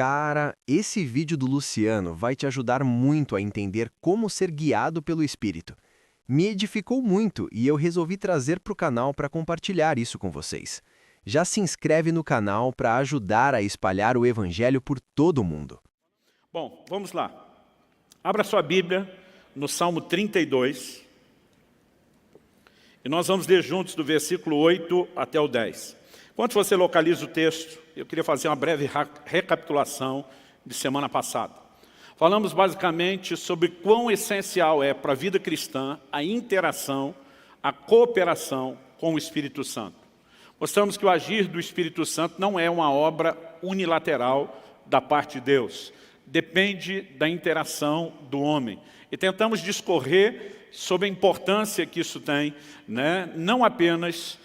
Cara, esse vídeo do Luciano vai te ajudar muito a entender como ser guiado pelo Espírito. Me edificou muito e eu resolvi trazer para o canal para compartilhar isso com vocês. Já se inscreve no canal para ajudar a espalhar o Evangelho por todo o mundo. Bom, vamos lá. Abra sua Bíblia no Salmo 32. E nós vamos ler juntos do versículo 8 até o 10. Enquanto você localiza o texto, eu queria fazer uma breve recapitulação de semana passada. Falamos basicamente sobre quão essencial é para a vida cristã a interação, a cooperação com o Espírito Santo. Mostramos que o agir do Espírito Santo não é uma obra unilateral da parte de Deus. Depende da interação do homem. E tentamos discorrer sobre a importância que isso tem, não apenas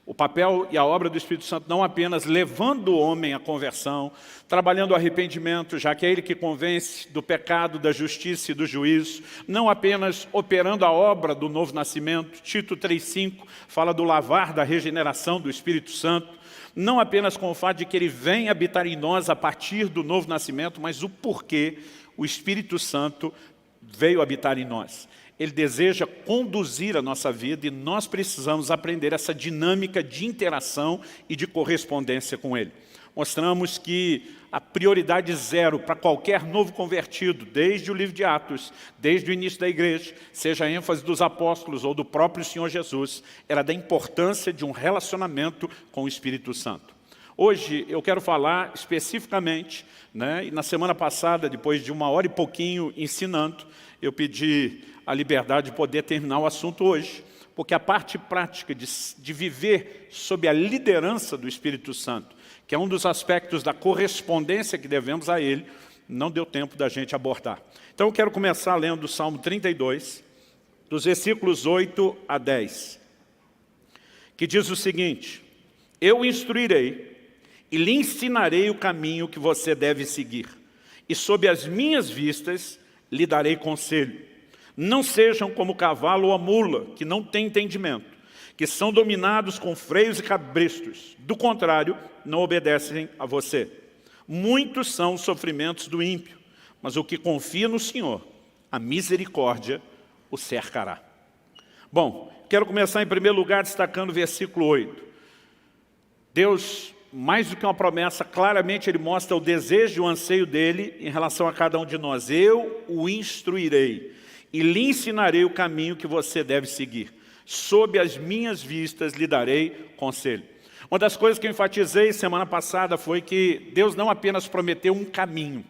o papel e a obra do Espírito Santo, não apenas levando o homem à conversão, trabalhando o arrependimento, já que é ele que convence do pecado, da justiça e do juízo, não apenas operando a obra do novo nascimento, Tito 3,5 fala do lavar da regeneração do Espírito Santo, não apenas com o fato de que ele vem habitar em nós a partir do novo nascimento, mas o porquê o Espírito Santo veio habitar em nós. Ele deseja conduzir a nossa vida e nós precisamos aprender essa dinâmica de interação e de correspondência com Ele. Mostramos que a prioridade zero para qualquer novo convertido, desde o livro de Atos, desde o início da igreja, seja a ênfase dos apóstolos ou do próprio Senhor Jesus, era da importância de um relacionamento com o Espírito Santo. Hoje eu quero falar especificamente, e na semana passada, depois de 1 hora e pouquinho ensinando, eu pedi a liberdade de poder terminar o assunto hoje, porque a parte prática de viver sob a liderança do Espírito Santo, que é um dos aspectos da correspondência que devemos a Ele, não deu tempo da gente abordar. Então eu quero começar lendo o Salmo 32, dos versículos 8 a 10, que diz o seguinte: Eu o instruirei e lhe ensinarei o caminho que você deve seguir, e sob as minhas vistas lhe darei conselho. Não sejam como o cavalo ou a mula, que não têm entendimento, que são dominados com freios e cabrestos. Do contrário, não obedecem a você. Muitos são os sofrimentos do ímpio, mas o que confia no Senhor, a misericórdia o cercará. Bom, quero começar em primeiro lugar destacando o versículo 8. Deus, mais do que uma promessa, claramente Ele mostra o desejo e o anseio dEle em relação a cada um de nós. Eu o instruirei e lhe ensinarei o caminho que você deve seguir. Sob as minhas vistas lhe darei conselho. Uma das coisas que eu enfatizei semana passada foi que Deus não apenas prometeu um caminho,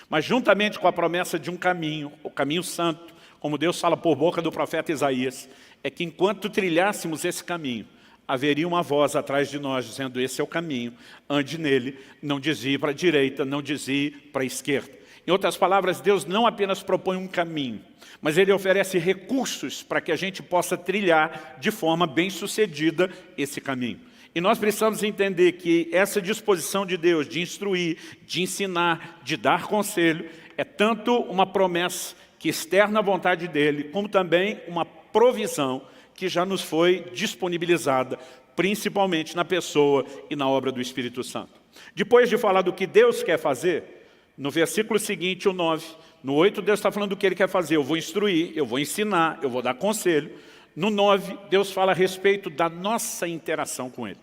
mas juntamente com a promessa de um caminho, o caminho santo, como Deus fala por boca do profeta Isaías, é que enquanto trilhássemos esse caminho, haveria uma voz atrás de nós dizendo: esse é o caminho, ande nele, não desvie para a direita, não desvie para a esquerda. Em outras palavras, Deus não apenas propõe um caminho, mas Ele oferece recursos para que a gente possa trilhar de forma bem-sucedida esse caminho. E nós precisamos entender que essa disposição de Deus de instruir, de ensinar, de dar conselho, é tanto uma promessa que externa a vontade dEle, como também uma provisão que já nos foi disponibilizada, principalmente na pessoa e na obra do Espírito Santo. Depois de falar do que Deus quer fazer, no versículo seguinte, o 9, no 8, Deus está falando do que Ele quer fazer. Eu vou instruir, eu vou ensinar, eu vou dar conselho. No 9, Deus fala a respeito da nossa interação com Ele.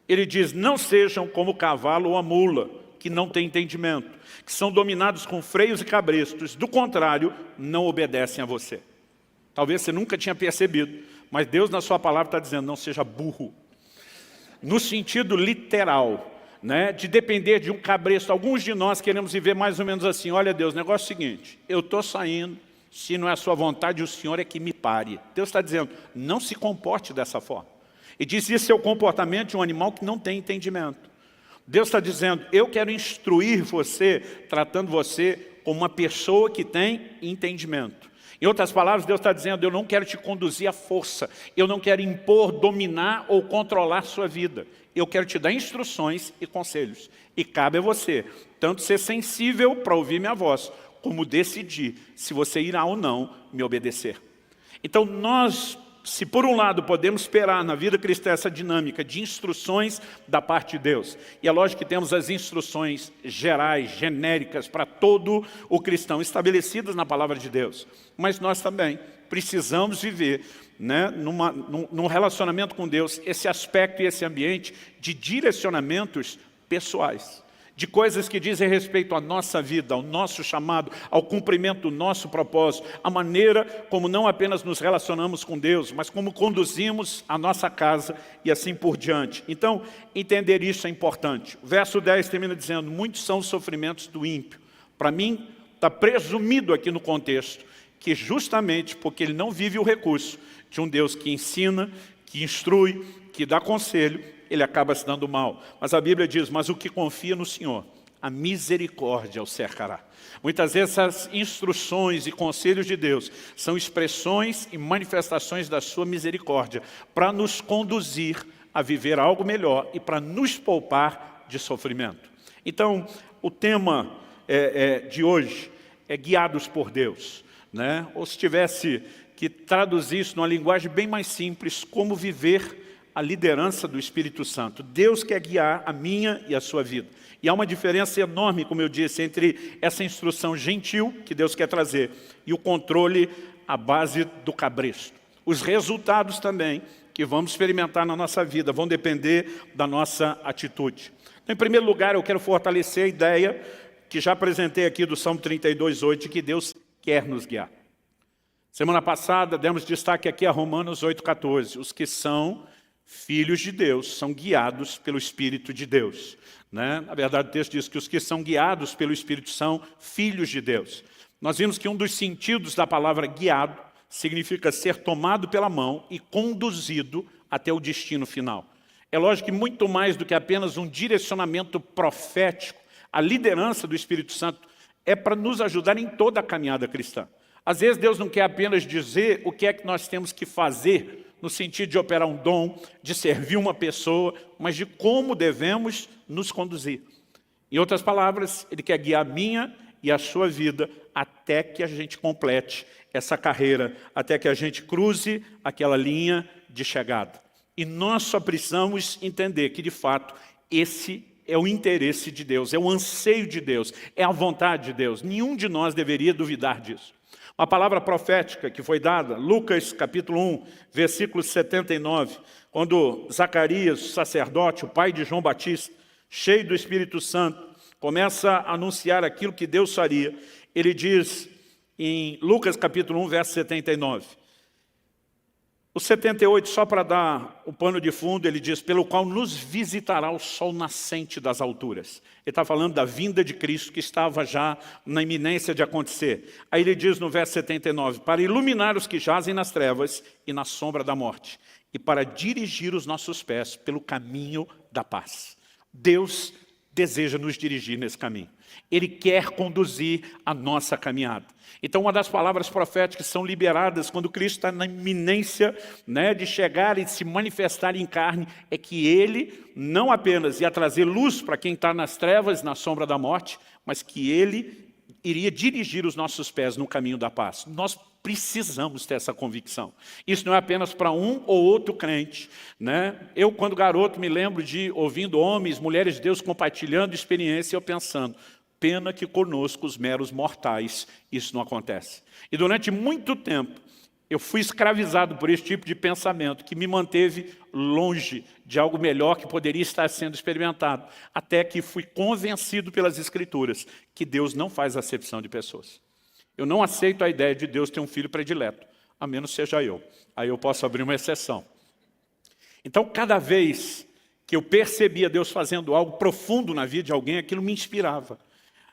Ele diz: não sejam como o cavalo ou a mula, que não têm entendimento, que são dominados com freios e cabrestos, do contrário, não obedecem a você. Talvez você nunca tinha percebido, mas Deus na sua palavra está dizendo: não seja burro. No sentido literal, de depender de um cabresto. Alguns de nós queremos viver mais ou menos assim: olha Deus, o negócio é o seguinte, eu estou saindo, se não é a sua vontade, o Senhor é que me pare. Deus está dizendo: não se comporte dessa forma. E diz: isso é o comportamento de um animal que não tem entendimento. Deus está dizendo: eu quero instruir você, tratando você como uma pessoa que tem entendimento. Em outras palavras, Deus está dizendo: eu não quero te conduzir à força, eu não quero impor, dominar ou controlar sua vida. Eu quero te dar instruções e conselhos. E cabe a você, tanto ser sensível para ouvir minha voz, como decidir se você irá ou não me obedecer. Então nós se por um lado podemos esperar na vida cristã essa dinâmica de instruções da parte de Deus, e é lógico que temos as instruções gerais, genéricas para todo o cristão, estabelecidas na palavra de Deus, mas nós também precisamos viver, né, num relacionamento com Deus, esse aspecto e esse ambiente de direcionamentos pessoais, de coisas que dizem respeito à nossa vida, ao nosso chamado, ao cumprimento do nosso propósito, a maneira como não apenas nos relacionamos com Deus, mas como conduzimos a nossa casa e assim por diante. Então, entender isso é importante. O verso 10 termina dizendo, muitos são os sofrimentos do ímpio. Para mim, está presumido aqui no contexto, que justamente porque ele não vive o recurso de um Deus que ensina, que instrui, que dá conselho, ele acaba se dando mal. Mas a Bíblia diz, mas o que confia no Senhor, a misericórdia o cercará. Muitas vezes essas instruções e conselhos de Deus são expressões e manifestações da sua misericórdia para nos conduzir a viver algo melhor e para nos poupar de sofrimento. Então, o tema de hoje é guiados por Deus, né? Ou se tivesse que traduzir isso numa linguagem bem mais simples, como viver a liderança do Espírito Santo. Deus quer guiar a minha e a sua vida. E há uma diferença enorme, como eu disse, entre essa instrução gentil que Deus quer trazer e o controle à base do cabresto. Os resultados também que vamos experimentar na nossa vida vão depender da nossa atitude. Então, em primeiro lugar, eu quero fortalecer a ideia que já apresentei aqui do Salmo 32:8, de que Deus quer nos guiar. Semana passada, demos destaque aqui a Romanos 8:14. Os que são filhos de Deus são guiados pelo Espírito de Deus, né? Na verdade, o texto diz que os que são guiados pelo Espírito são filhos de Deus. Nós vimos que um dos sentidos da palavra guiado significa ser tomado pela mão e conduzido até o destino final. É lógico que muito mais do que apenas um direcionamento profético, a liderança do Espírito Santo é para nos ajudar em toda a caminhada cristã. Às vezes Deus não quer apenas dizer o que é que nós temos que fazer, no sentido de operar um dom, de servir uma pessoa, mas de como devemos nos conduzir. Em outras palavras, Ele quer guiar a minha e a sua vida até que a gente complete essa carreira, até que a gente cruze aquela linha de chegada. E nós só precisamos entender que, de fato, esse é o interesse de Deus, é o anseio de Deus, é a vontade de Deus. Nenhum de nós deveria duvidar disso. Uma palavra profética que foi dada, Lucas capítulo 1, versículo 79, quando Zacarias, o sacerdote, o pai de João Batista, cheio do Espírito Santo, começa a anunciar aquilo que Deus faria. Ele diz em Lucas capítulo 1, verso 79, o 78, só para dar o pano de fundo, ele diz, pelo qual nos visitará o sol nascente das alturas. Ele está falando da vinda de Cristo que estava já na iminência de acontecer. Aí ele diz no verso 79, para iluminar os que jazem nas trevas e na sombra da morte, e para dirigir os nossos pés pelo caminho da paz. Deus deseja nos dirigir nesse caminho. Ele quer conduzir a nossa caminhada. Então, uma das palavras proféticas são liberadas quando Cristo está na iminência, né, de chegar e se manifestar em carne, é que Ele não apenas ia trazer luz para quem está nas trevas, na sombra da morte, mas que Ele iria dirigir os nossos pés no caminho da paz. Nós precisamos ter essa convicção. Isso não é apenas para um ou outro crente, né? Eu, quando garoto, me lembro de ouvindo homens, mulheres de Deus compartilhando experiência e eu pensando, pena que conosco, os meros mortais, isso não acontece. E durante muito tempo, eu fui escravizado por esse tipo de pensamento que me manteve longe de algo melhor que poderia estar sendo experimentado, até que fui convencido pelas Escrituras que Deus não faz acepção de pessoas. Eu não aceito a ideia de Deus ter um filho predileto, a menos seja eu. Aí eu posso abrir uma exceção. Então, cada vez que eu percebia Deus fazendo algo profundo na vida de alguém, aquilo me inspirava,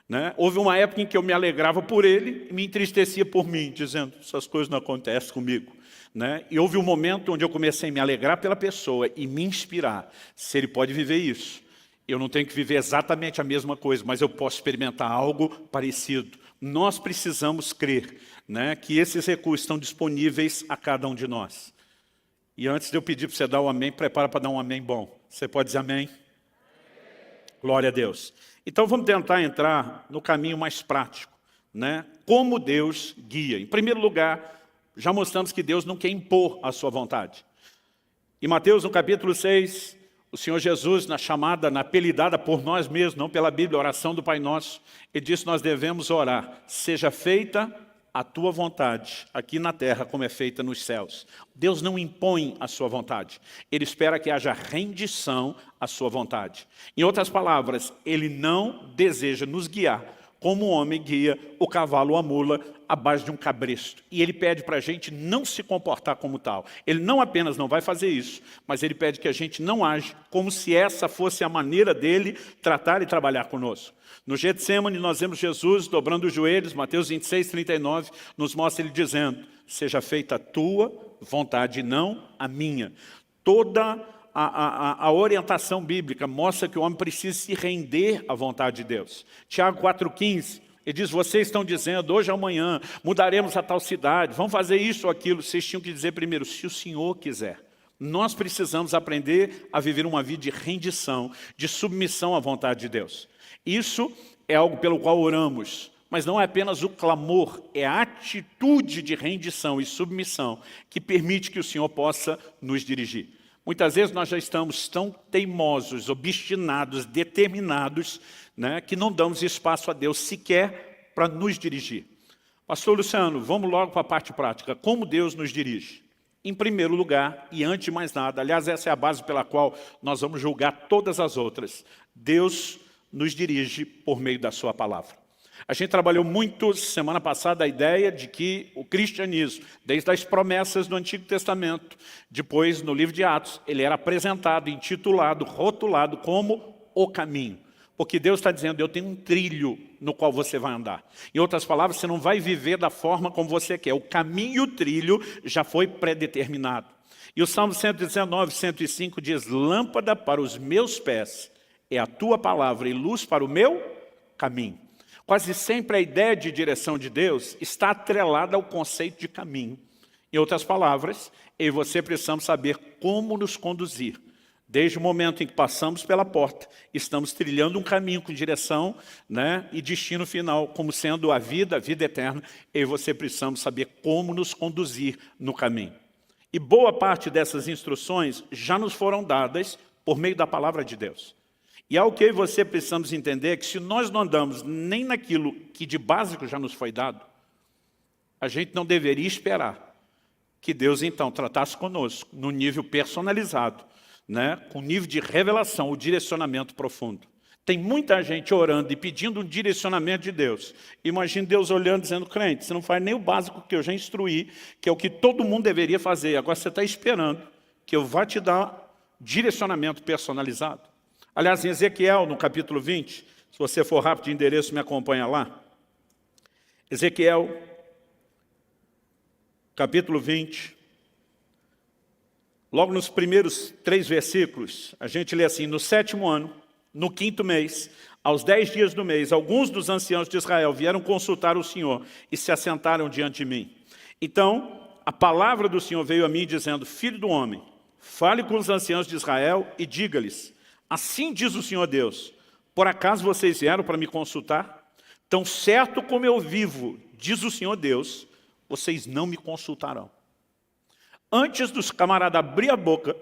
né? Houve uma época em que eu me alegrava por ele e me entristecia por mim, dizendo, essas coisas não acontecem comigo, né? E houve um momento onde eu comecei a me alegrar pela pessoa e me inspirar. Se ele pode viver isso, eu não tenho que viver exatamente a mesma coisa, mas eu posso experimentar algo parecido. Nós precisamos crer, né, que esses recursos estão disponíveis a cada um de nós. E antes de eu pedir para você dar um amém, prepara para dar um amém bom. Você pode dizer amém? Glória a Deus. Então vamos tentar entrar no caminho mais prático, né? Como Deus guia. Em primeiro lugar, já mostramos que Deus não quer impor a sua vontade. Em Mateus, no capítulo 6, o Senhor Jesus, na chamada, na apelidada por nós mesmos, não pela Bíblia, oração do Pai Nosso, ele disse que nós devemos orar: seja feita a tua vontade, aqui na terra, como é feita nos céus. Deus não impõe a sua vontade. Ele espera que haja rendição à sua vontade. Em outras palavras, Ele não deseja nos guiar como o homem guia o cavalo ou a mula à base de um cabresto. E Ele pede para a gente não se comportar como tal. Ele não apenas não vai fazer isso, mas Ele pede que a gente não age como se essa fosse a maneira dEle tratar e trabalhar conosco. No Getsemane, nós vemos Jesus dobrando os joelhos. Mateus 26, 39, nos mostra Ele dizendo: seja feita a tua vontade, não a minha. Toda a orientação bíblica mostra que o homem precisa se render à vontade de Deus. Tiago 4,15, ele diz: vocês estão dizendo, hoje ou amanhã, mudaremos a tal cidade, vamos fazer isso ou aquilo. Vocês tinham que dizer primeiro, se o Senhor quiser. Nós precisamos aprender a viver uma vida de rendição, de submissão à vontade de Deus. Isso é algo pelo qual oramos, mas não é apenas o clamor, é a atitude de rendição e submissão que permite que o Senhor possa nos dirigir. Muitas vezes nós já estamos tão teimosos, obstinados, determinados, né, que não damos espaço a Deus sequer para nos dirigir. Pastor Luciano, vamos logo para a parte prática. Como Deus nos dirige? Em primeiro lugar, e antes de mais nada, aliás, essa é a base pela qual nós vamos julgar todas as outras. Deus nos dirige por meio da sua palavra. A gente trabalhou muito semana passada a ideia de que o cristianismo, desde as promessas do Antigo Testamento, depois no livro de Atos, ele era apresentado, intitulado, rotulado como o caminho. Porque Deus está dizendo, eu tenho um trilho no qual você vai andar. Em outras palavras, você não vai viver da forma como você quer. O caminho e o trilho já foi predeterminado. E o Salmo 119, 105 diz: lâmpada para os meus pés é a tua palavra e luz para o meu caminho. Quase sempre a ideia de direção de Deus está atrelada ao conceito de caminho. Em outras palavras, eu e você precisamos saber como nos conduzir. Desde o momento em que passamos pela porta, estamos trilhando um caminho com direção, né, e destino final, como sendo a vida eterna. Eu e você precisamos saber como nos conduzir no caminho. E boa parte dessas instruções já nos foram dadas por meio da palavra de Deus. E algo que eu e você precisamos entender é que se nós não andamos nem naquilo que de básico já nos foi dado, a gente não deveria esperar que Deus então tratasse conosco no nível personalizado, né, com nível de revelação, o direcionamento profundo. Tem muita gente orando e pedindo um direcionamento de Deus. Imagina Deus olhando e dizendo: crente, você não faz nem o básico que eu já instruí, que é o que todo mundo deveria fazer. Agora você está esperando que eu vá te dar direcionamento personalizado. Aliás, em Ezequiel, no capítulo 20, se você for rápido de endereço, me acompanha lá. Ezequiel, capítulo 20. Logo nos primeiros 3 versículos, a gente lê assim: no 7º ano, no 5º mês, aos 10 dias do mês, alguns dos anciãos de Israel vieram consultar o Senhor e se assentaram diante de mim. Então, a palavra do Senhor veio a mim dizendo: filho do homem, fale com os anciãos de Israel e diga-lhes: assim diz o Senhor Deus, por acaso vocês vieram para me consultar? Tão certo como eu vivo, diz o Senhor Deus, vocês não me consultarão. Antes dos camaradas abrir a boca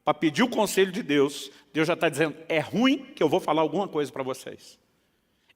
para pedir o conselho de Deus, Deus já está dizendo: é ruim que eu vou falar alguma coisa para vocês.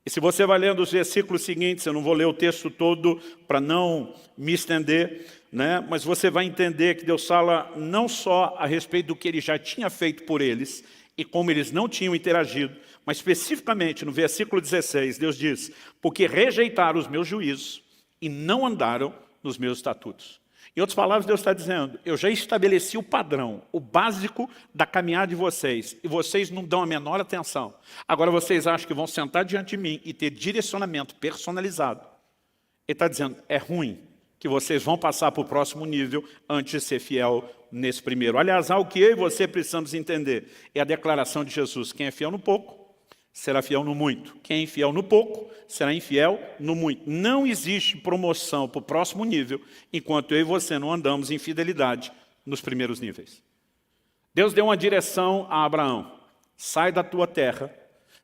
E se você vai lendo os versículos seguintes, eu não vou ler o texto todo para não me estender, né? Mas você vai entender que Deus fala não só a respeito do que Ele já tinha feito por eles e como eles não tinham interagido, mas especificamente no versículo 16, Deus diz: porque rejeitaram os meus juízos e não andaram nos meus estatutos. Em outras palavras, Deus está dizendo: eu já estabeleci o padrão, o básico da caminhada de vocês, e vocês não dão a menor atenção. Agora vocês acham que vão sentar diante de mim e ter direcionamento personalizado. Ele está dizendo: é ruim que vocês vão passar para o próximo nível antes de ser fiel nesse primeiro. Aliás, algo que eu e você precisamos entender é a declaração de Jesus: quem é fiel no pouco, será fiel no muito. Quem é infiel no pouco, será infiel no muito. Não existe promoção para o próximo nível, enquanto eu e você não andamos em fidelidade nos primeiros níveis. Deus deu uma direção a Abraão: sai da tua terra,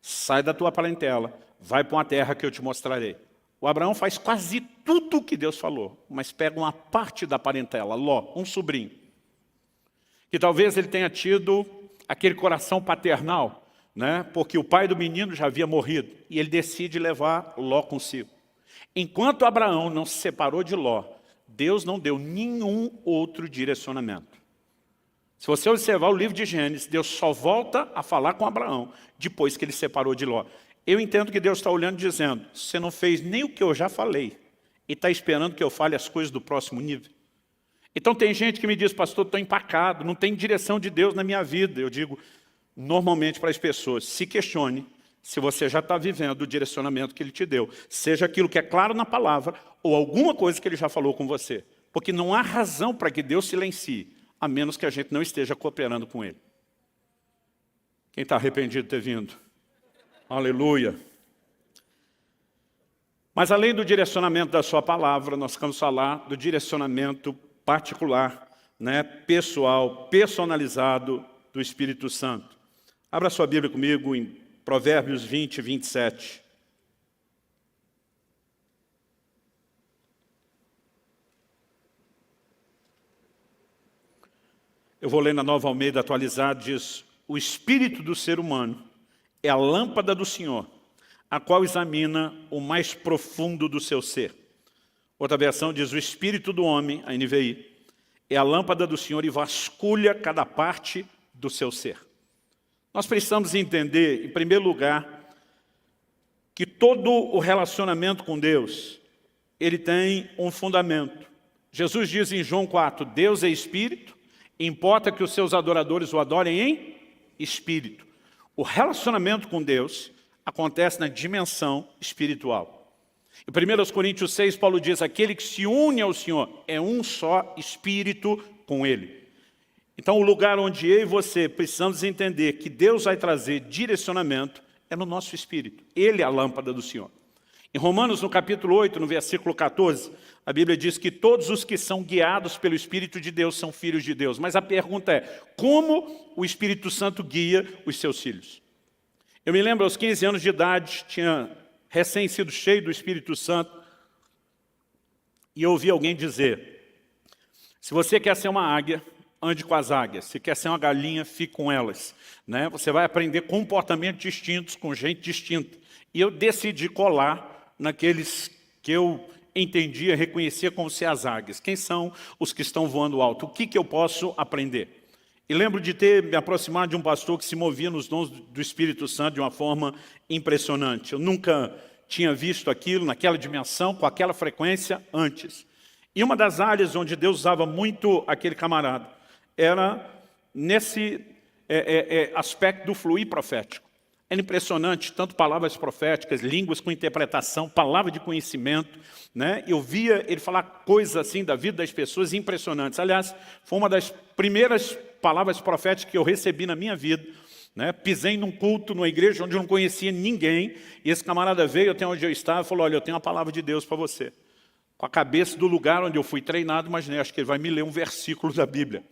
sai da tua parentela, vai para uma terra que eu te mostrarei. O Abraão faz quase tudo o que Deus falou, mas pega uma parte da parentela, Ló, um sobrinho. Que talvez ele tenha tido aquele coração paternal, né? Porque o pai do menino já havia morrido, e ele decide levar Ló consigo. Enquanto Abraão não se separou de Ló, Deus não deu nenhum outro direcionamento. Se você observar o livro de Gênesis, Deus só volta a falar com Abraão depois que ele se separou de Ló. Eu entendo que Deus está olhando e dizendo, você não fez nem o que eu já falei, e está esperando que eu fale as coisas do próximo nível. Então tem gente que me diz, pastor, estou empacado, não tem direção de Deus na minha vida. Eu digo, normalmente para as pessoas, se questione se você já está vivendo o direcionamento que Ele te deu. Seja aquilo que é claro na palavra, ou alguma coisa que Ele já falou com você. Porque não há razão para que Deus silencie, a menos que a gente não esteja cooperando com Ele. Quem está arrependido de ter vindo? Aleluia. Mas além do direcionamento da sua palavra, nós vamos falar do direcionamento particular, né, pessoal, personalizado do Espírito Santo. Abra sua Bíblia comigo em Provérbios 20, 27. Eu vou ler na Nova Almeida atualizada, diz, o espírito do ser humano é a lâmpada do Senhor, a qual examina o mais profundo do seu ser. Outra versão diz, o espírito do homem, a NVI, é a lâmpada do Senhor e vasculha cada parte do seu ser. Nós precisamos entender, em primeiro lugar, que todo o relacionamento com Deus, ele tem um fundamento. Jesus diz em João 4, Deus é espírito, importa que os seus adoradores o adorem em espírito. O relacionamento com Deus acontece na dimensão espiritual. Em 1 Coríntios 6, Paulo diz, aquele que se une ao Senhor é um só espírito com Ele. Então, o lugar onde eu e você precisamos entender que Deus vai trazer direcionamento é no nosso espírito. Ele é a lâmpada do Senhor. Em Romanos, no capítulo 8, no versículo 14, a Bíblia diz que todos os que são guiados pelo Espírito de Deus são filhos de Deus. Mas a pergunta é, como o Espírito Santo guia os seus filhos? Eu me lembro, aos 15 anos de idade, tinha recém sido cheio do Espírito Santo, e eu ouvi alguém dizer, se você quer ser uma águia, ande com as águias. Se quer ser uma galinha, fique com elas. Né? Você vai aprender comportamentos distintos com gente distinta. E eu decidi colar naqueles que eu entendia, reconhecia como ser as águias. Quem são os que estão voando alto? O que eu posso aprender? E lembro de ter me aproximado de um pastor que se movia nos dons do Espírito Santo de uma forma impressionante. Eu nunca tinha visto aquilo naquela dimensão, com aquela frequência antes. E uma das áreas onde Deus usava muito aquele camarada era nesse aspecto do fluir profético. Era impressionante, tanto palavras proféticas, línguas com interpretação, palavra de conhecimento, né? Eu via ele falar coisas assim da vida das pessoas impressionantes. Aliás, foi uma das primeiras palavras proféticas que eu recebi na minha vida. Né? Pisei num culto, numa igreja onde eu não conhecia ninguém, e esse camarada veio até onde eu estava e falou, olha, eu tenho uma palavra de Deus para você. Com a cabeça do lugar onde eu fui treinado, imaginei, acho que ele vai me ler um versículo da Bíblia.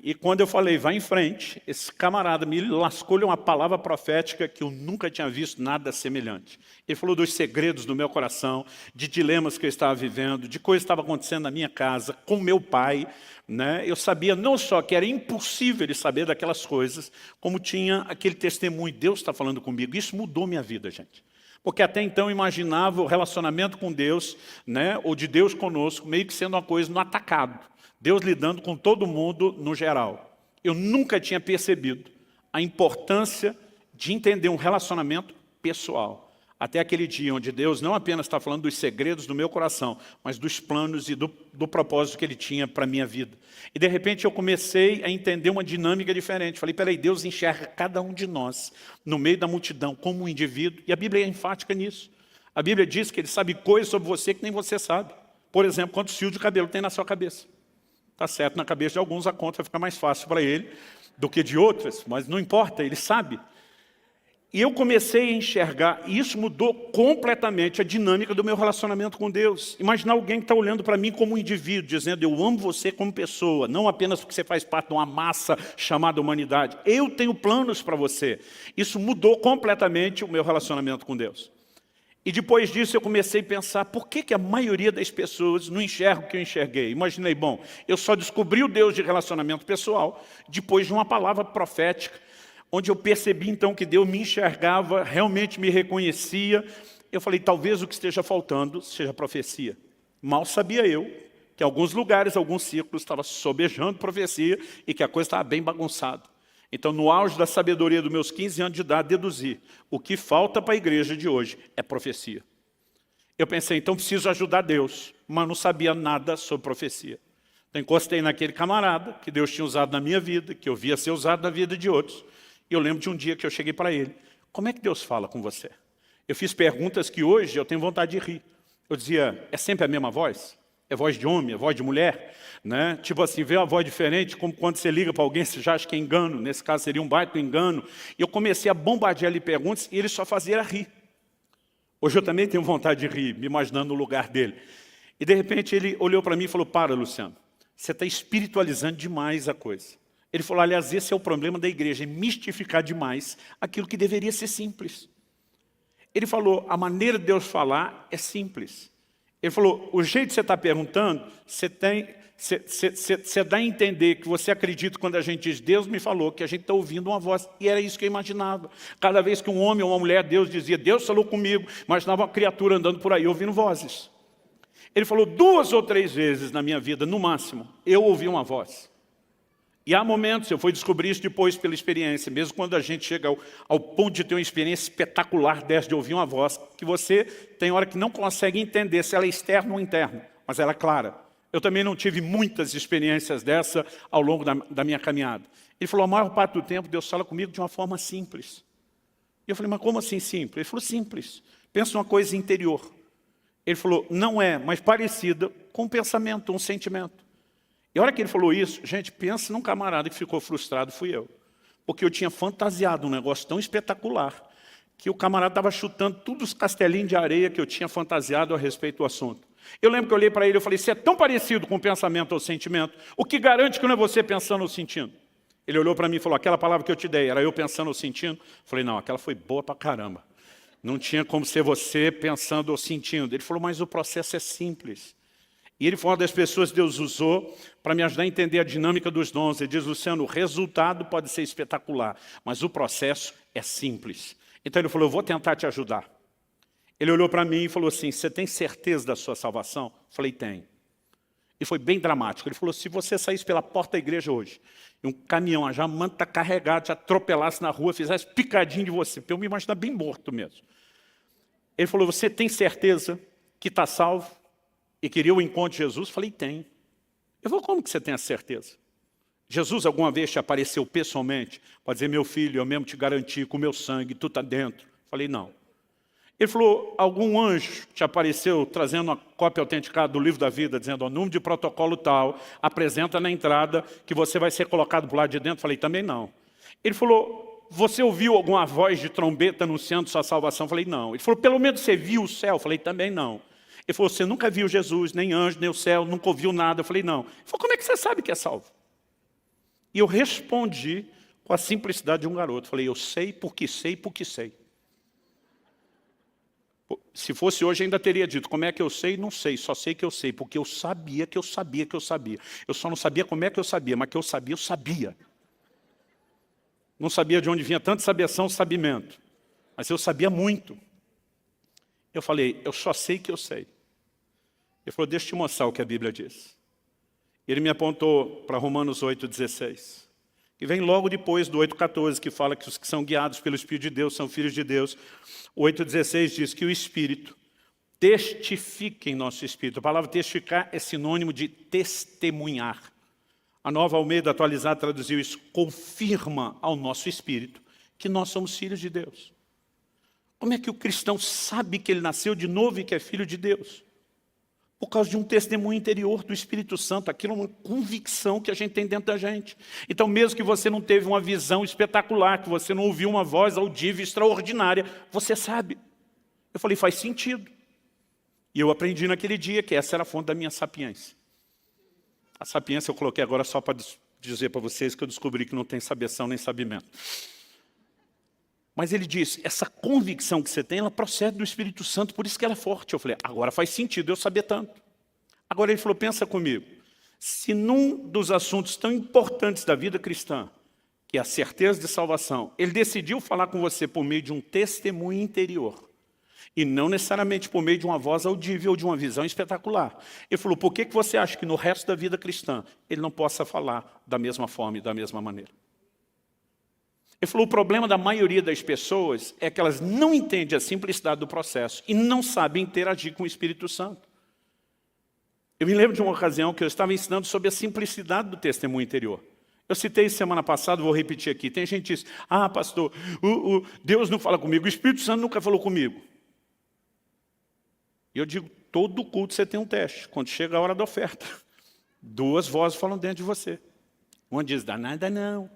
E quando eu falei, vai em frente, esse camarada me lascou-lhe uma palavra profética que eu nunca tinha visto nada semelhante. Ele falou dos segredos do meu coração, de dilemas que eu estava vivendo, de coisas que estavam acontecendo na minha casa, com meu pai. Né? Eu sabia não só que era impossível ele saber daquelas coisas, como tinha aquele testemunho, Deus está falando comigo. Isso mudou minha vida, gente. Porque até então eu imaginava o relacionamento com Deus, né, ou de Deus conosco, meio que sendo uma coisa no atacado. Deus lidando com todo mundo no geral. Eu nunca tinha percebido a importância de entender um relacionamento pessoal. Até aquele dia onde Deus não apenas está falando dos segredos do meu coração, mas dos planos e do propósito que Ele tinha para a minha vida. E de repente eu comecei a entender uma dinâmica diferente. Falei, peraí, Deus enxerga cada um de nós no meio da multidão como um indivíduo. E a Bíblia é enfática nisso. A Bíblia diz que Ele sabe coisas sobre você que nem você sabe. Por exemplo, quantos fios de cabelo tem na sua cabeça. Está certo, na cabeça de alguns a conta vai ficar mais fácil para ele do que de outras, mas não importa, ele sabe. E eu comecei a enxergar, e isso mudou completamente a dinâmica do meu relacionamento com Deus. Imaginar alguém que está olhando para mim como um indivíduo, dizendo, eu amo você como pessoa, não apenas porque você faz parte de uma massa chamada humanidade. Eu tenho planos para você. Isso mudou completamente o meu relacionamento com Deus. E depois disso eu comecei a pensar, por que a maioria das pessoas não enxerga o que eu enxerguei? Imaginei, bom, eu só descobri o Deus de relacionamento pessoal depois de uma palavra profética, onde eu percebi então que Deus me enxergava, realmente me reconhecia. Eu falei, talvez o que esteja faltando seja profecia. Mal sabia eu que em alguns lugares, alguns círculos, estava sobejando profecia e que a coisa estava bem bagunçada. Então, no auge da sabedoria dos meus 15 anos de idade, deduzi, o que falta para a igreja de hoje é profecia. Eu pensei, então preciso ajudar Deus, mas não sabia nada sobre profecia. Então, encostei naquele camarada que Deus tinha usado na minha vida, que eu via ser usado na vida de outros. E eu lembro de um dia que eu cheguei para ele, como é que Deus fala com você? Eu fiz perguntas que hoje eu tenho vontade de rir. Eu dizia, é sempre a mesma voz? É voz de homem, é voz de mulher, né? Tipo assim, vê uma voz diferente, como quando você liga para alguém, você já acha que é engano. Nesse caso, seria um baita engano. E eu comecei a bombardear ele perguntas e ele só fazia rir. Hoje eu também tenho vontade de rir, me imaginando no lugar dele. E de repente ele olhou para mim e falou, para, Luciano, você está espiritualizando demais a coisa. Ele falou, aliás, esse é o problema da igreja, é mistificar demais aquilo que deveria ser simples. Ele falou, a maneira de Deus falar é simples. Ele falou, o jeito que você está perguntando, você dá a entender que você acredita quando a gente diz, Deus me falou, que a gente está ouvindo uma voz. E era isso que eu imaginava. Cada vez que um homem ou uma mulher, Deus dizia, Deus falou comigo, imaginava uma criatura andando por aí, ouvindo vozes. Ele falou 2 ou 3 vezes na minha vida, no máximo, eu ouvi uma voz. E há momentos, eu fui descobrir isso depois pela experiência, mesmo quando a gente chega ao ponto de ter uma experiência espetacular dessa, de ouvir uma voz, que você tem hora que não consegue entender se ela é externa ou interna, mas ela é clara. Eu também não tive muitas experiências dessa ao longo da minha caminhada. Ele falou, a maior parte do tempo Deus fala comigo de uma forma simples. E eu falei, mas como assim simples? Ele falou, simples. Pensa uma coisa interior. Ele falou, não é, mas parecida com um pensamento, um sentimento. E a hora que ele falou isso, gente, pensa num camarada que ficou frustrado, fui eu. Porque eu tinha fantasiado um negócio tão espetacular que o camarada estava chutando todos os castelinhos de areia que eu tinha fantasiado a respeito do assunto. Eu lembro que eu olhei para ele e falei, você é tão parecido com o pensamento ou sentimento, o que garante que não é você pensando ou sentindo? Ele olhou para mim e falou, aquela palavra que eu te dei, era eu pensando ou sentindo? Falei, não, aquela foi boa pra caramba. Não tinha como ser você pensando ou sentindo. Ele falou, mas o processo é simples. E ele foi uma das pessoas que Deus usou para me ajudar a entender a dinâmica dos dons. Ele diz, Luciano, o resultado pode ser espetacular, mas o processo é simples. Então ele falou, eu vou tentar te ajudar. Ele olhou para mim e falou assim, você tem certeza da sua salvação? Eu falei, tenho. E foi bem dramático. Ele falou, se você saísse pela porta da igreja hoje, e um caminhão, a jamanta carregada, te atropelasse na rua, fizesse picadinho de você, para eu me imaginar bem morto mesmo. Ele falou, você tem certeza que está salvo? E queria o encontro de Jesus? Falei, tem. Eu falei, como que você tem a certeza? Jesus alguma vez te apareceu pessoalmente? Pode dizer, meu filho, eu mesmo te garanti com o meu sangue, tu está dentro. Falei, não. Ele falou, algum anjo te apareceu trazendo uma cópia autenticada do livro da vida, dizendo, o número de protocolo tal, apresenta na entrada que você vai ser colocado para o lado de dentro? Falei, também não. Ele falou, você ouviu alguma voz de trombeta anunciando sua salvação? Falei, não. Ele falou, pelo menos você viu o céu? Falei, também não. Ele falou, você nunca viu Jesus, nem anjo, nem o céu, nunca ouviu nada. Eu falei, não. Ele falou, como é que você sabe que é salvo? E eu respondi com a simplicidade de um garoto. Falei, eu sei porque sei porque sei. Se fosse hoje, ainda teria dito, como é que eu sei? Não sei, só sei que eu sei, porque eu sabia que eu sabia que eu sabia. Eu só não sabia como é que eu sabia, mas que eu sabia. Não sabia de onde vinha tanta sabeção, sabimento. Mas eu sabia muito. Eu falei, eu só sei que eu sei. Ele falou, deixa eu te mostrar o que a Bíblia diz. Ele me apontou para Romanos 8,16, que vem logo depois do 8,14, que fala que os que são guiados pelo Espírito de Deus são filhos de Deus. O 8,16 diz que o Espírito testifica em nosso Espírito. A palavra testificar é sinônimo de testemunhar. A Nova Almeida atualizada traduziu isso, confirma ao nosso Espírito que nós somos filhos de Deus. Como é que o cristão sabe que ele nasceu de novo e que é filho de Deus? Por causa de um testemunho interior do Espírito Santo. Aquilo é uma convicção que a gente tem dentro da gente. Então, mesmo que você não teve uma visão espetacular, que você não ouviu uma voz audível extraordinária, você sabe. Eu falei, faz sentido. E eu aprendi naquele dia que essa era a fonte da minha sapiência. A sapiência eu coloquei agora só para dizer para vocês que eu descobri que não tem sabeção nem sabimento. Mas ele disse, essa convicção que você tem, ela procede do Espírito Santo, por isso que ela é forte. Eu falei, agora faz sentido eu saber tanto. Agora ele falou, pensa comigo, se num dos assuntos tão importantes da vida cristã, que é a certeza de salvação, ele decidiu falar com você por meio de um testemunho interior, e não necessariamente por meio de uma voz audível ou de uma visão espetacular. Ele falou, por que você acha que no resto da vida cristã ele não possa falar da mesma forma e da mesma maneira? Ele falou, o problema da maioria das pessoas é que elas não entendem a simplicidade do processo e não sabem interagir com o Espírito Santo. Eu me lembro de uma ocasião que eu estava ensinando sobre a simplicidade do testemunho interior. Eu citei semana passada, vou repetir aqui. Tem gente que diz, pastor, Deus não fala comigo, o Espírito Santo nunca falou comigo. E eu digo, todo culto você tem um teste. Quando chega a hora da oferta, 2 vozes falam dentro de você. Uma diz, dá nada não.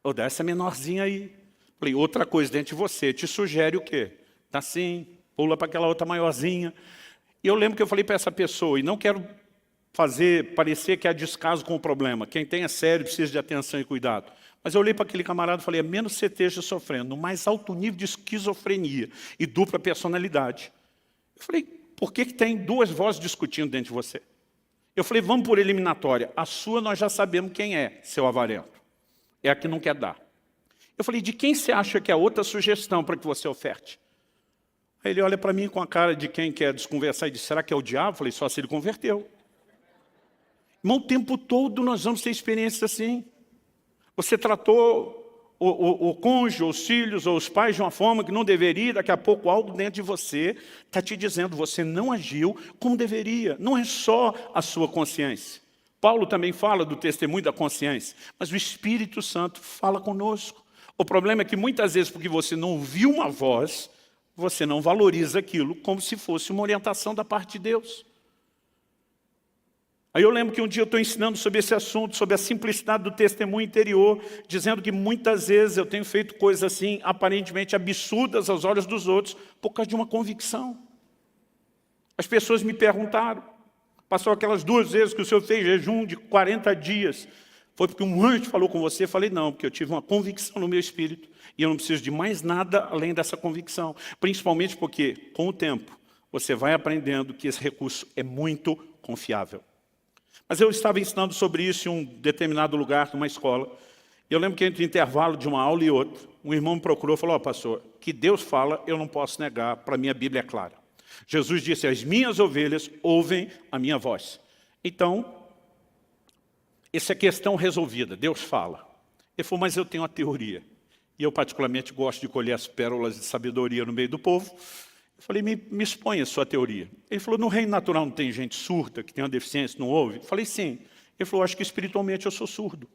Ou dá essa menorzinha aí. Falei, outra coisa dentro de você, te sugere o quê? Tá assim, pula para aquela outra maiorzinha. E eu lembro que eu falei para essa pessoa, e não quero parecer que há descaso com o problema. Quem tem é sério, precisa de atenção e cuidado. Mas eu olhei para aquele camarada e falei, a menos você esteja sofrendo no mais alto nível de esquizofrenia e dupla personalidade. Eu falei, por que tem 2 vozes discutindo dentro de você? Eu falei, vamos por eliminatória. A sua nós já sabemos quem é, seu avarento. É a que não quer dar. Eu falei, de quem você acha que é outra sugestão para que você oferte? Aí ele olha para mim com a cara de quem quer desconversar e diz, será que é o diabo? Eu falei, só se ele converteu. Irmão, o tempo todo nós vamos ter experiências assim. Você tratou o cônjuge, os filhos ou os pais de uma forma que não deveria, daqui a pouco algo dentro de você está te dizendo, você não agiu como deveria. Não é só a sua consciência. Paulo também fala do testemunho da consciência, mas o Espírito Santo fala conosco. O problema é que muitas vezes, porque você não ouviu uma voz, você não valoriza aquilo como se fosse uma orientação da parte de Deus. Aí eu lembro que um dia eu estou ensinando sobre esse assunto, sobre a simplicidade do testemunho interior, dizendo que muitas vezes eu tenho feito coisas assim, aparentemente absurdas aos olhos dos outros, por causa de uma convicção. As pessoas me perguntaram, passou aquelas 2 vezes que o senhor fez jejum de 40 dias, foi porque um anjo falou com você? Eu falei, não, porque eu tive uma convicção no meu espírito, e eu não preciso de mais nada além dessa convicção, principalmente porque, com o tempo, você vai aprendendo que esse recurso é muito confiável. Mas eu estava ensinando sobre isso em um determinado lugar, numa escola. E eu lembro que entre o intervalo de uma aula e outra, um irmão me procurou e falou, pastor, que Deus fala, eu não posso negar, para mim a Bíblia é clara. Jesus disse, as minhas ovelhas ouvem a minha voz. Então, essa é questão resolvida, Deus fala. Ele falou, mas eu tenho uma teoria. E eu particularmente gosto de colher as pérolas de sabedoria no meio do povo. Eu falei, me expõe a sua teoria. Ele falou, no reino natural não tem gente surda, que tem uma deficiência, não ouve? Eu falei, sim. Ele falou, acho que espiritualmente eu sou surdo.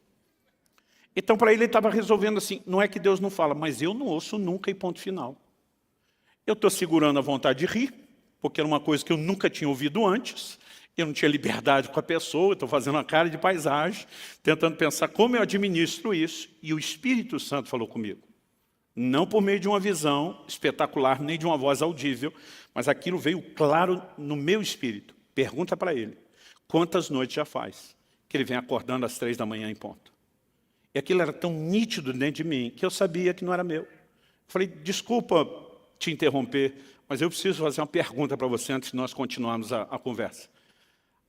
Então, para ele estava resolvendo assim, não é que Deus não fala, mas eu não ouço nunca e ponto final. Eu estou segurando a vontade de rir, porque era uma coisa que eu nunca tinha ouvido antes, eu não tinha liberdade com a pessoa, estou fazendo uma cara de paisagem, tentando pensar como eu administro isso, e o Espírito Santo falou comigo. Não por meio de uma visão espetacular, nem de uma voz audível, mas aquilo veio claro no meu espírito. Pergunta para ele, quantas noites já faz que ele vem acordando às 3 da manhã em ponto? E aquilo era tão nítido dentro de mim, que eu sabia que não era meu. Eu falei, desculpa te interromper, mas eu preciso fazer uma pergunta para você antes de nós continuarmos a conversa.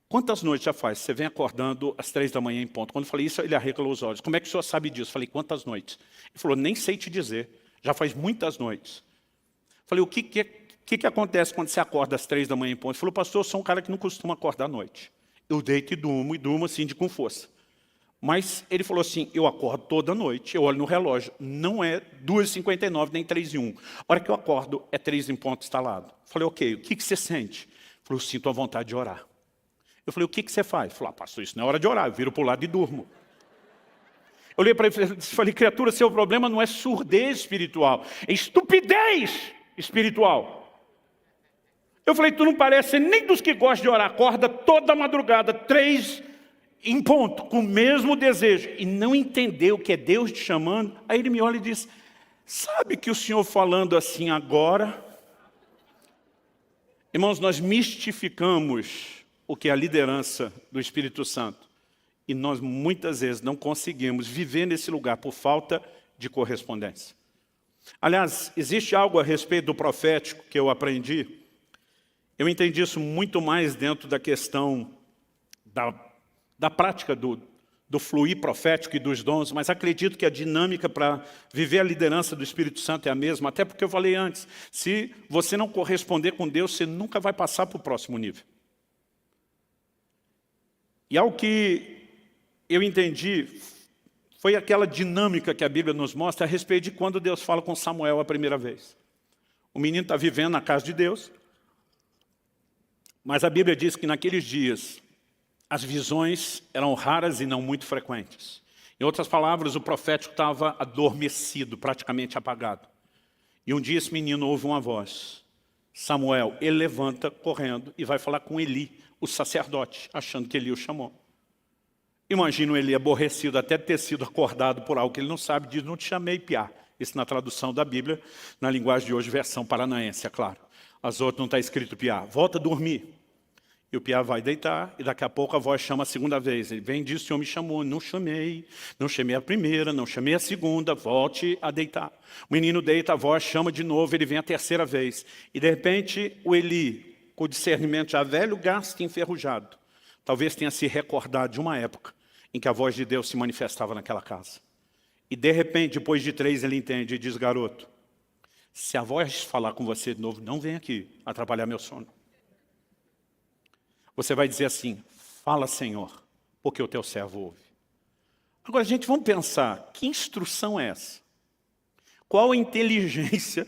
Quantas noites já faz? Você vem acordando às 3 da manhã em ponto. Quando eu falei isso, ele arregalou os olhos. Como é que o senhor sabe disso? Eu falei, quantas noites? Ele falou, nem sei te dizer. Já faz muitas noites. Eu falei, o que acontece quando você acorda às 3 da manhã em ponto? Ele falou, pastor, eu sou um cara que não costuma acordar à noite. Eu deito e durmo assim com força. Mas ele falou assim, eu acordo toda noite, eu olho no relógio, não é 2h59 nem 3h01. A hora que eu acordo, é 3 em ponto instalado. Eu falei, ok, o que você sente? Ele falou, eu sinto a vontade de orar. Eu falei, o que você faz? Ele falou, pastor, isso não é hora de orar, eu viro para o lado e durmo. Eu olhei para ele e falei, criatura, seu problema não é surdez espiritual, é estupidez espiritual. Eu falei, tu não parece nem dos que gostam de orar, acorda toda madrugada, 3 em ponto, com o mesmo desejo, e não entendeu que é Deus te chamando. Aí ele me olha e diz, sabe que o senhor falando assim agora? Irmãos, nós mistificamos o que é a liderança do Espírito Santo. E nós muitas vezes não conseguimos viver nesse lugar por falta de correspondência. Aliás, existe algo a respeito do profético que eu aprendi. Eu entendi isso muito mais dentro da questão da prática do fluir profético e dos dons, mas acredito que a dinâmica para viver a liderança do Espírito Santo é a mesma, até porque eu falei antes, se você não corresponder com Deus, você nunca vai passar para o próximo nível. E algo que eu entendi foi aquela dinâmica que a Bíblia nos mostra a respeito de quando Deus fala com Samuel a primeira vez. O menino está vivendo na casa de Deus, mas a Bíblia diz que naqueles dias as visões eram raras e não muito frequentes. Em outras palavras, o profético estava adormecido, praticamente apagado. E um dia esse menino ouve uma voz. Samuel, ele levanta correndo e vai falar com Eli, o sacerdote, achando que Eli o chamou. Imagino ele aborrecido até ter sido acordado por algo que ele não sabe, diz, não te chamei, piá. Isso na tradução da Bíblia, na linguagem de hoje, versão paranaense, é claro. As outras não está escrito piá. Volta a dormir. E o piá vai deitar, e daqui a pouco a voz chama a segunda vez. Ele vem e diz, o Senhor me chamou, não chamei a primeira, não chamei a segunda, volte a deitar. O menino deita, a voz chama de novo, ele vem a terceira vez. E de repente o Eli, com o discernimento já velho, gasto e enferrujado, talvez tenha se recordado de uma época em que a voz de Deus se manifestava naquela casa. E de repente, depois de 3, ele entende e diz, garoto, se a voz falar com você de novo, não vem aqui atrapalhar meu sono. Você vai dizer assim, fala Senhor, porque o teu servo ouve. Agora, gente, vamos pensar, que instrução é essa? Qual inteligência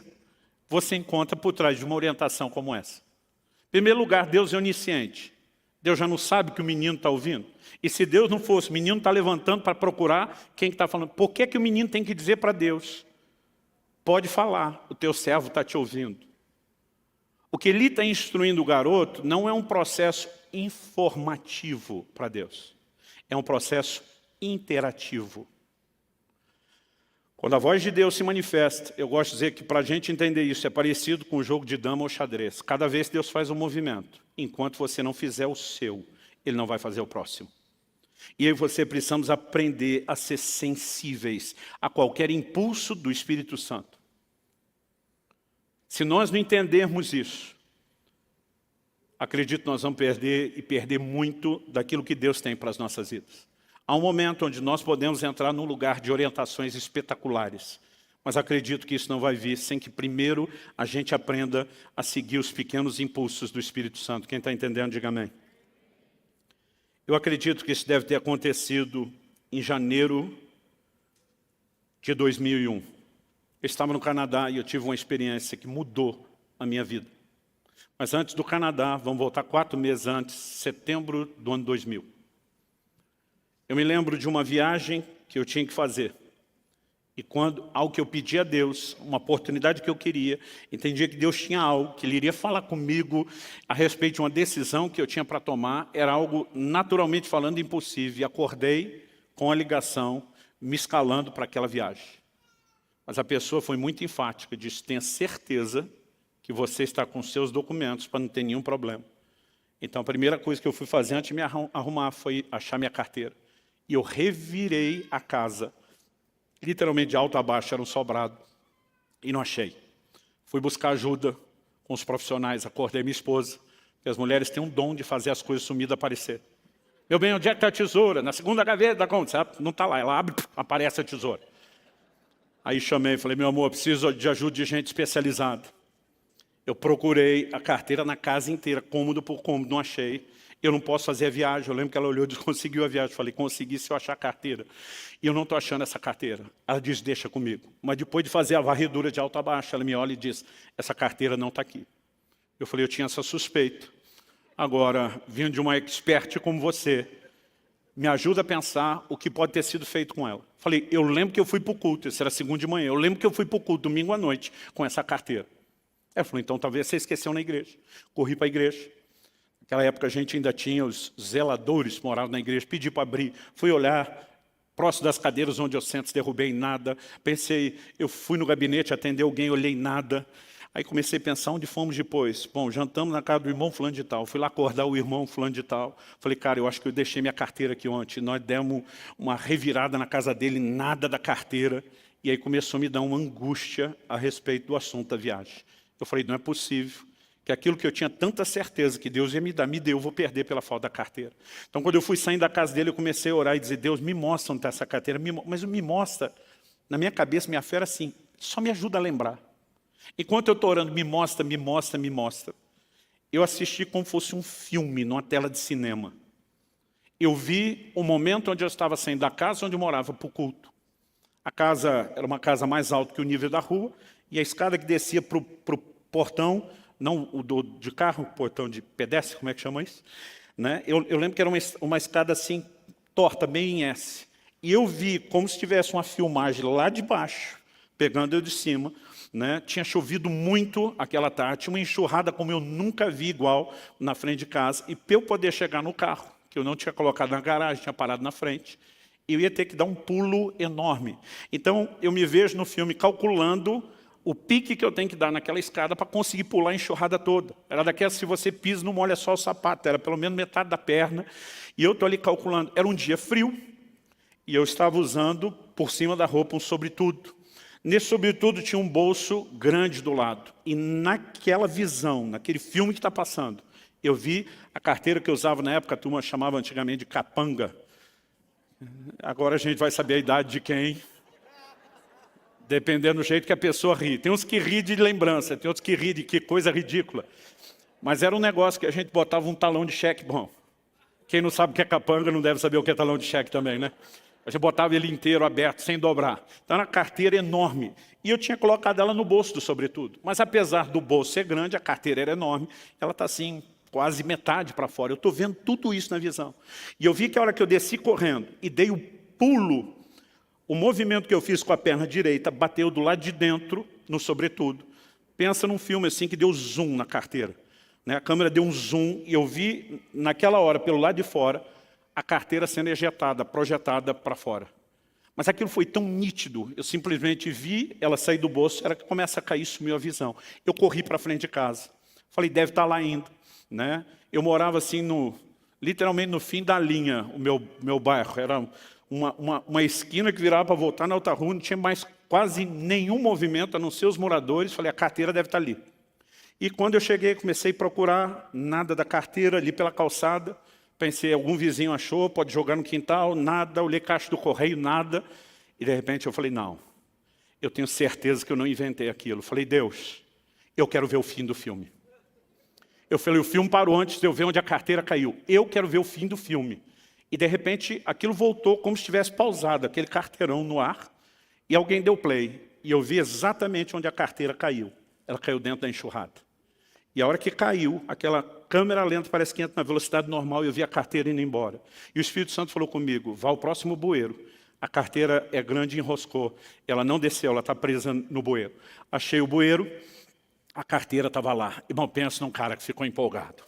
você encontra por trás de uma orientação como essa? Em primeiro lugar, Deus é onisciente. Deus já não sabe que o menino está ouvindo. E se Deus não fosse, o menino está levantando para procurar quem está falando. Por que o menino tem que dizer para Deus? Pode falar, o teu servo está te ouvindo. O que ele está instruindo o garoto não é um processo informativo para Deus. É um processo interativo. Quando a voz de Deus se manifesta, eu gosto de dizer que para a gente entender isso é parecido com o jogo de dama ou xadrez. Cada vez Deus faz um movimento. Enquanto você não fizer o seu, Ele não vai fazer o próximo. E aí você precisamos aprender a ser sensíveis a qualquer impulso do Espírito Santo. Se nós não entendermos isso, acredito que nós vamos perder muito daquilo que Deus tem para as nossas vidas. Há um momento onde nós podemos entrar num lugar de orientações espetaculares, mas acredito que isso não vai vir sem que primeiro a gente aprenda a seguir os pequenos impulsos do Espírito Santo. Quem está entendendo, diga amém. Eu acredito que isso deve ter acontecido em janeiro de 2001. Eu estava no Canadá e eu tive uma experiência que mudou a minha vida. Mas antes do Canadá, vamos voltar 4 meses antes, setembro do ano 2000. Eu me lembro de uma viagem que eu tinha que fazer. E quando algo que eu pedi a Deus, uma oportunidade que eu queria, entendia que Deus tinha algo, que Ele iria falar comigo a respeito de uma decisão que eu tinha para tomar, era algo, naturalmente falando, impossível. E acordei com a ligação, me escalando para aquela viagem. Mas a pessoa foi muito enfática, disse, tenha certeza que você está com seus documentos para não ter nenhum problema. Então a primeira coisa que eu fui fazer antes de me arrumar foi achar minha carteira. E eu revirei a casa, literalmente de alto a baixo, era um sobrado, e não achei. Fui buscar ajuda com os profissionais, acordei minha esposa, porque as mulheres têm um dom de fazer as coisas sumidas aparecer. Meu bem, onde é que está a tesoura? Na segunda gaveta da conta, sabe? Não está lá, ela abre, aparece a tesoura. Aí chamei, falei, meu amor, preciso de ajuda de gente especializada. Eu procurei a carteira na casa inteira, cômodo por cômodo, não achei. Eu não posso fazer a viagem. Eu lembro que ela olhou e disse, conseguiu a viagem. Eu falei, consegui se eu achar a carteira. E eu não estou achando essa carteira. Ela disse, deixa comigo. Mas depois de fazer a varredura de alto a baixo, ela me olha e diz, essa carteira não está aqui. Eu falei, eu tinha essa suspeita. Agora, vindo de uma expert como você, me ajuda a pensar o que pode ter sido feito com ela. Falei, eu lembro que eu fui para o culto, isso era segunda de manhã. Eu lembro que eu fui para o culto domingo à noite com essa carteira. Ela falou, então talvez você esqueceu na igreja. Corri para a igreja. Naquela época a gente ainda tinha os zeladores que moravam na igreja, pedi para abrir, fui olhar, próximo das cadeiras onde eu sento, derrubei nada, pensei, eu fui no gabinete atender alguém, olhei nada, aí comecei a pensar onde fomos depois. Bom, jantamos na casa do irmão fulano de tal, fui lá acordar o irmão fulano de tal, falei, cara, eu acho que eu deixei minha carteira aqui ontem, nós demos uma revirada na casa dele, nada da carteira, E aí começou a me dar uma angústia a respeito do assunto da viagem. Eu falei, não é possível que aquilo que eu tinha tanta certeza que Deus ia me dar, me deu, eu vou perder pela falta da carteira. Então, quando eu fui saindo da casa dele, eu comecei a orar e dizer, Deus, me mostra onde está essa carteira. Mas me mostra, na minha cabeça, minha fé era assim, só me ajuda a lembrar. Enquanto eu estou orando, me mostra, me mostra, me mostra. Eu assisti como fosse um filme, numa tela de cinema. Eu vi o momento onde eu estava saindo da casa onde eu morava para o culto. A casa era uma casa mais alta que o nível da rua, e a escada que descia para o portão, não o de carro, o portão de pedestre, como é que chama isso? Né? Eu lembro que era uma escada assim, torta, meio em S. E eu vi como se tivesse uma filmagem lá de baixo, pegando eu de cima. Né? Tinha chovido muito aquela tarde, tinha uma enxurrada como eu nunca vi igual na frente de casa. E para eu poder chegar no carro, que eu não tinha colocado na garagem, tinha parado na frente, eu ia ter que dar um pulo enorme. Então, eu me vejo no filme calculando o pique que eu tenho que dar naquela escada para conseguir pular a enxurrada toda. Era daquelas, se você pisa, não molha só o sapato, era pelo menos metade da perna. E eu estou ali calculando. Era um dia frio, e eu estava usando, por cima da roupa, um sobretudo. Nesse sobretudo tinha um bolso grande do lado. E naquela visão, naquele filme que está passando, eu vi a carteira que eu usava na época, a turma chamava antigamente de capanga. Agora a gente vai saber a idade de quem, dependendo do jeito que a pessoa ri. Tem uns que ri de lembrança, tem outros que ri de que coisa ridícula. Mas era um negócio que a gente botava um talão de cheque bom. Quem não sabe o que é capanga não deve saber o que é talão de cheque também, né? A gente botava ele inteiro, aberto, sem dobrar. Então era uma carteira enorme. E eu tinha colocado ela no bolso do sobretudo. Mas apesar do bolso ser grande, a carteira era enorme. Ela está assim, quase metade para fora. Eu estou vendo tudo isso na visão. E eu vi que a hora que eu desci correndo e dei o pulo, o movimento que eu fiz com a perna direita bateu do lado de dentro, no sobretudo. Pensa num filme assim que deu zoom na carteira. Né? A câmera deu um zoom e eu vi, naquela hora, pelo lado de fora, a carteira sendo ejetada, projetada para fora. Mas aquilo foi tão nítido, eu simplesmente vi ela sair do bolso, era que começa a cair, sumiu a visão. Eu corri para frente de casa. Falei, deve estar lá ainda. Né? Eu morava assim, literalmente no fim da linha, o meu bairro. Era uma esquina que virava para voltar na outra rua, não tinha mais quase nenhum movimento, a não ser os moradores. Falei, a carteira deve estar ali. E quando eu cheguei, comecei a procurar, nada da carteira ali pela calçada. Pensei, algum vizinho achou, pode jogar no quintal, nada. Olhei caixa do correio, nada. E de repente eu falei, não, eu tenho certeza que eu não inventei aquilo. Falei, Deus, eu quero ver o fim do filme. Eu falei, o filme parou antes de eu ver onde a carteira caiu. Eu quero ver o fim do filme. E de repente aquilo voltou como se tivesse pausado, aquele carteirão no ar. E alguém deu play. E eu vi exatamente onde a carteira caiu. Ela caiu dentro da enxurrada. E a hora que caiu, aquela câmera lenta parece que entra na velocidade normal e eu vi a carteira indo embora. E o Espírito Santo falou comigo, vá ao próximo bueiro. A carteira é grande e enroscou. Ela não desceu, ela está presa no bueiro. Achei o bueiro, a carteira estava lá. Irmão, pensa num cara que ficou empolgado.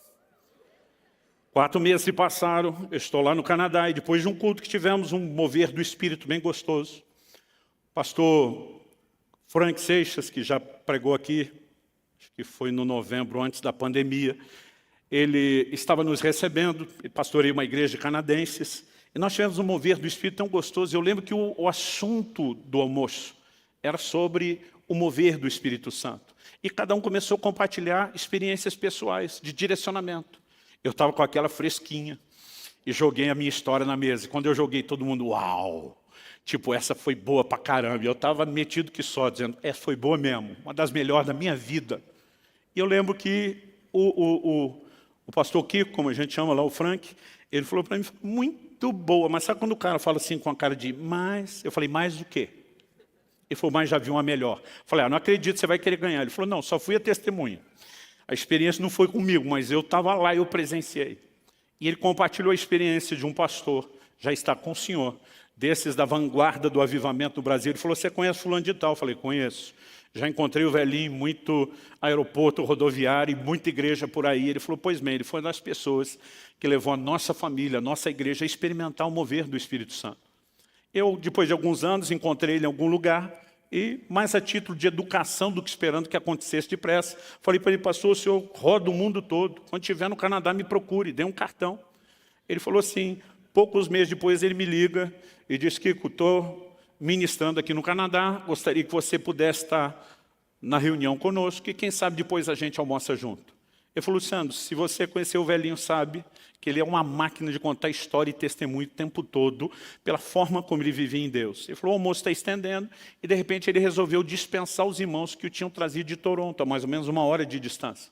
4 meses se passaram, eu estou lá no Canadá e depois de um culto que tivemos, um mover do Espírito bem gostoso. Pastor Frank Seixas, que já pregou aqui, acho que foi no novembro, antes da pandemia, ele estava nos recebendo, pastoreia uma igreja de canadenses, e nós tivemos um mover do Espírito tão gostoso. Eu lembro que o assunto do almoço era sobre o mover do Espírito Santo. E cada um começou a compartilhar experiências pessoais, de direcionamento. Eu estava com aquela fresquinha e joguei a minha história na mesa. E quando eu joguei, todo mundo, uau! Tipo, essa foi boa pra caramba. E eu estava metido que só, dizendo, foi boa mesmo, uma das melhores da minha vida. E eu lembro que o pastor Kiko, como a gente chama lá, o Frank, ele falou para mim, muito boa. Mas sabe quando o cara fala assim com a cara de, mais? Eu falei, mais do quê? Ele falou, mas já vi uma melhor. Eu falei, não acredito, você vai querer ganhar. Ele falou, não, só fui a testemunha. A experiência não foi comigo, mas eu estava lá e eu presenciei. E ele compartilhou a experiência de um pastor, já está com o senhor, desses da vanguarda do avivamento no Brasil. Ele falou, você conhece fulano de tal? Eu falei, conheço. Já encontrei o velhinho, muito aeroporto rodoviário e muita igreja por aí. Ele falou, pois bem, ele foi uma das pessoas que levou a nossa família, a nossa igreja, a experimentar o mover do Espírito Santo. Eu, depois de alguns anos, encontrei ele em algum lugar e, mais a título de educação do que esperando que acontecesse depressa, falei para ele, pastor, o senhor roda o mundo todo. Quando estiver no Canadá, me procure, dê um cartão. Ele falou assim, poucos meses depois ele me liga e diz, Kiko, estou ministrando aqui no Canadá, gostaria que você pudesse estar na reunião conosco e quem sabe depois a gente almoça junto. Ele falou, Luciano, se você conhecer o velhinho, sabe que ele é uma máquina de contar história e testemunho o tempo todo, pela forma como ele vivia em Deus. Ele falou, o almoço está estendendo, e de repente ele resolveu dispensar os irmãos que o tinham trazido de Toronto, a mais ou menos 1 hora de distância.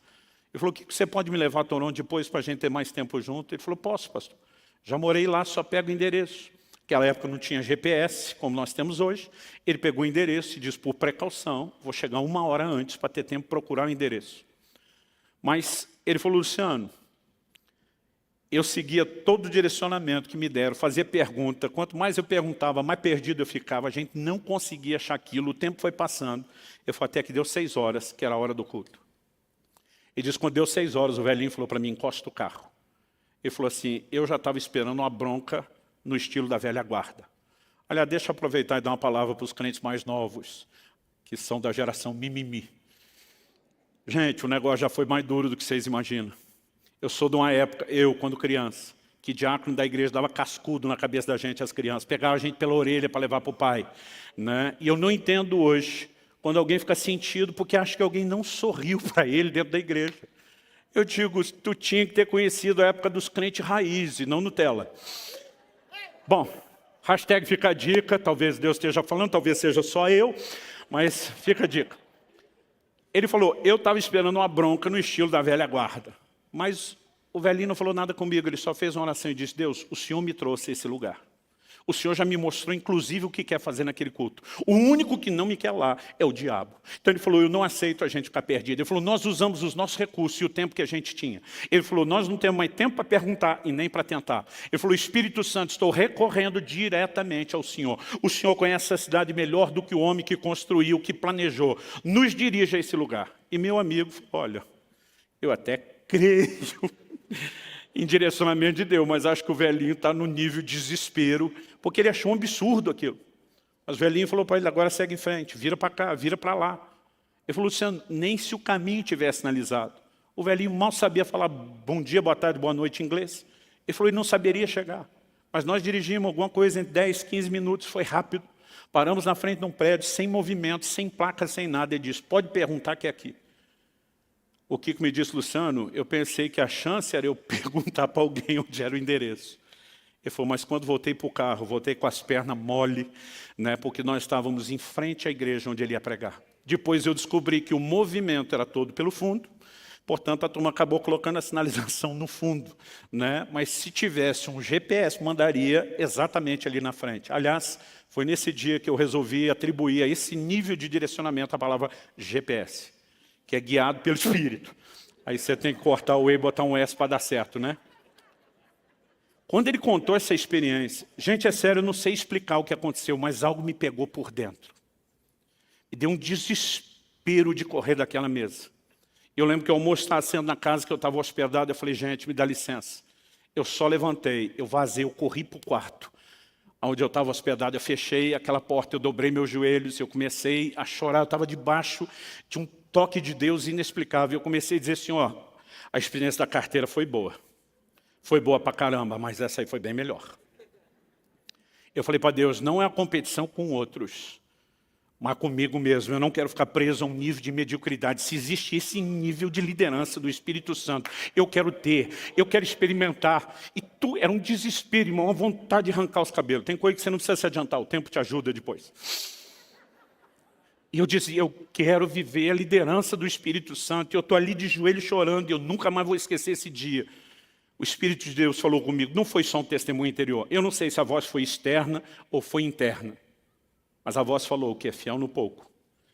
Ele falou, que você pode me levar a Toronto depois para a gente ter mais tempo junto? Ele falou, posso, pastor. Já morei lá, só pego o endereço. Naquela época não tinha GPS, como nós temos hoje. Ele pegou o endereço e disse, por precaução, vou chegar 1 hora antes para ter tempo de procurar o endereço. Mas ele falou, Luciano, eu seguia todo o direcionamento que me deram, fazia pergunta. Quanto mais eu perguntava, mais perdido eu ficava. A gente não conseguia achar aquilo, o tempo foi passando. Eu falei, até que deu 6 horas, que era a hora do culto. Ele disse, quando deu 6 horas, o velhinho falou para mim, encosta o carro. Ele falou assim, eu já estava esperando uma bronca no estilo da velha guarda. Aliás, deixa eu aproveitar e dar uma palavra para os crentes mais novos, que são da geração mimimi. Gente, o negócio já foi mais duro do que vocês imaginam. Eu sou de uma época, quando criança, que diácono da igreja dava cascudo na cabeça da gente, as crianças, pegava a gente pela orelha para levar para o pai. Né? E eu não entendo hoje, quando alguém fica sentido, porque acha que alguém não sorriu para ele dentro da igreja. Eu digo, tu tinha que ter conhecido a época dos crentes raiz e não Nutella. Bom, hashtag fica a dica, talvez Deus esteja falando, talvez seja só eu, mas fica a dica. Ele falou, eu estava esperando uma bronca no estilo da velha guarda. Mas o velhinho não falou nada comigo, ele só fez uma oração e disse, Deus, o Senhor me trouxe a esse lugar. O Senhor já me mostrou, inclusive, o que quer fazer naquele culto. O único que não me quer lá é o diabo. Então ele falou, eu não aceito a gente ficar perdido. Ele falou, nós usamos os nossos recursos e o tempo que a gente tinha. Ele falou, nós não temos mais tempo para perguntar e nem para tentar. Ele falou, Espírito Santo, estou recorrendo diretamente ao Senhor. O Senhor conhece essa cidade melhor do que o homem que construiu, que planejou. Nos dirige a esse lugar. E meu amigo falou, olha, eu até creio em direcionamento de Deus, mas acho que o velhinho está no nível de desespero, porque ele achou um absurdo aquilo. Mas o velhinho falou para ele, agora segue em frente, vira para cá, vira para lá. Ele falou, Luciano, nem se o caminho tivesse sinalizado. O velhinho mal sabia falar bom dia, boa tarde, boa noite em inglês. Ele falou, ele não saberia chegar. Mas nós dirigimos alguma coisa entre 10, 15 minutos, foi rápido. Paramos na frente de um prédio, sem movimento, sem placa, sem nada. Ele disse, pode perguntar que é aqui. O Kiko me disse, Luciano, eu pensei que a chance era eu perguntar para alguém onde era o endereço. Ele falou, mas quando voltei para o carro, voltei com as pernas mole, né, porque nós estávamos em frente à igreja onde ele ia pregar. Depois eu descobri que o movimento era todo pelo fundo, portanto a turma acabou colocando a sinalização no fundo. Né? Mas se tivesse um GPS, mandaria exatamente ali na frente. Aliás, foi nesse dia que eu resolvi atribuir a esse nível de direcionamento a palavra GPS, que é guiado pelo Espírito. Aí você tem que cortar o E e botar um S para dar certo, né? Quando ele contou essa experiência, gente, é sério, eu não sei explicar o que aconteceu, mas algo me pegou por dentro. Me deu um desespero de correr daquela mesa. Eu lembro que o almoço estava sendo na casa que eu estava hospedado, eu falei, gente, me dá licença. Eu só levantei, eu vazei, eu corri para o quarto. Onde eu estava hospedado, eu fechei aquela porta, eu dobrei meus joelhos, eu comecei a chorar, eu estava debaixo de um toque de Deus inexplicável. Eu comecei a dizer assim, ó, a experiência da carteira foi boa. Foi boa pra caramba, mas essa aí foi bem melhor. Eu falei para Deus, não é a competição com outros, mas comigo mesmo. Eu não quero ficar preso a um nível de mediocridade. Se existe esse nível de liderança do Espírito Santo, eu quero ter, eu quero experimentar. E era um desespero, irmão, uma vontade de arrancar os cabelos. Tem coisa que você não precisa se adiantar, o tempo te ajuda depois. E eu dizia, eu quero viver a liderança do Espírito Santo. E eu estou ali de joelho chorando, e eu nunca mais vou esquecer esse dia. O Espírito de Deus falou comigo, não foi só um testemunho interior. Eu não sei se a voz foi externa ou foi interna. Mas a voz falou, o que é fiel no pouco,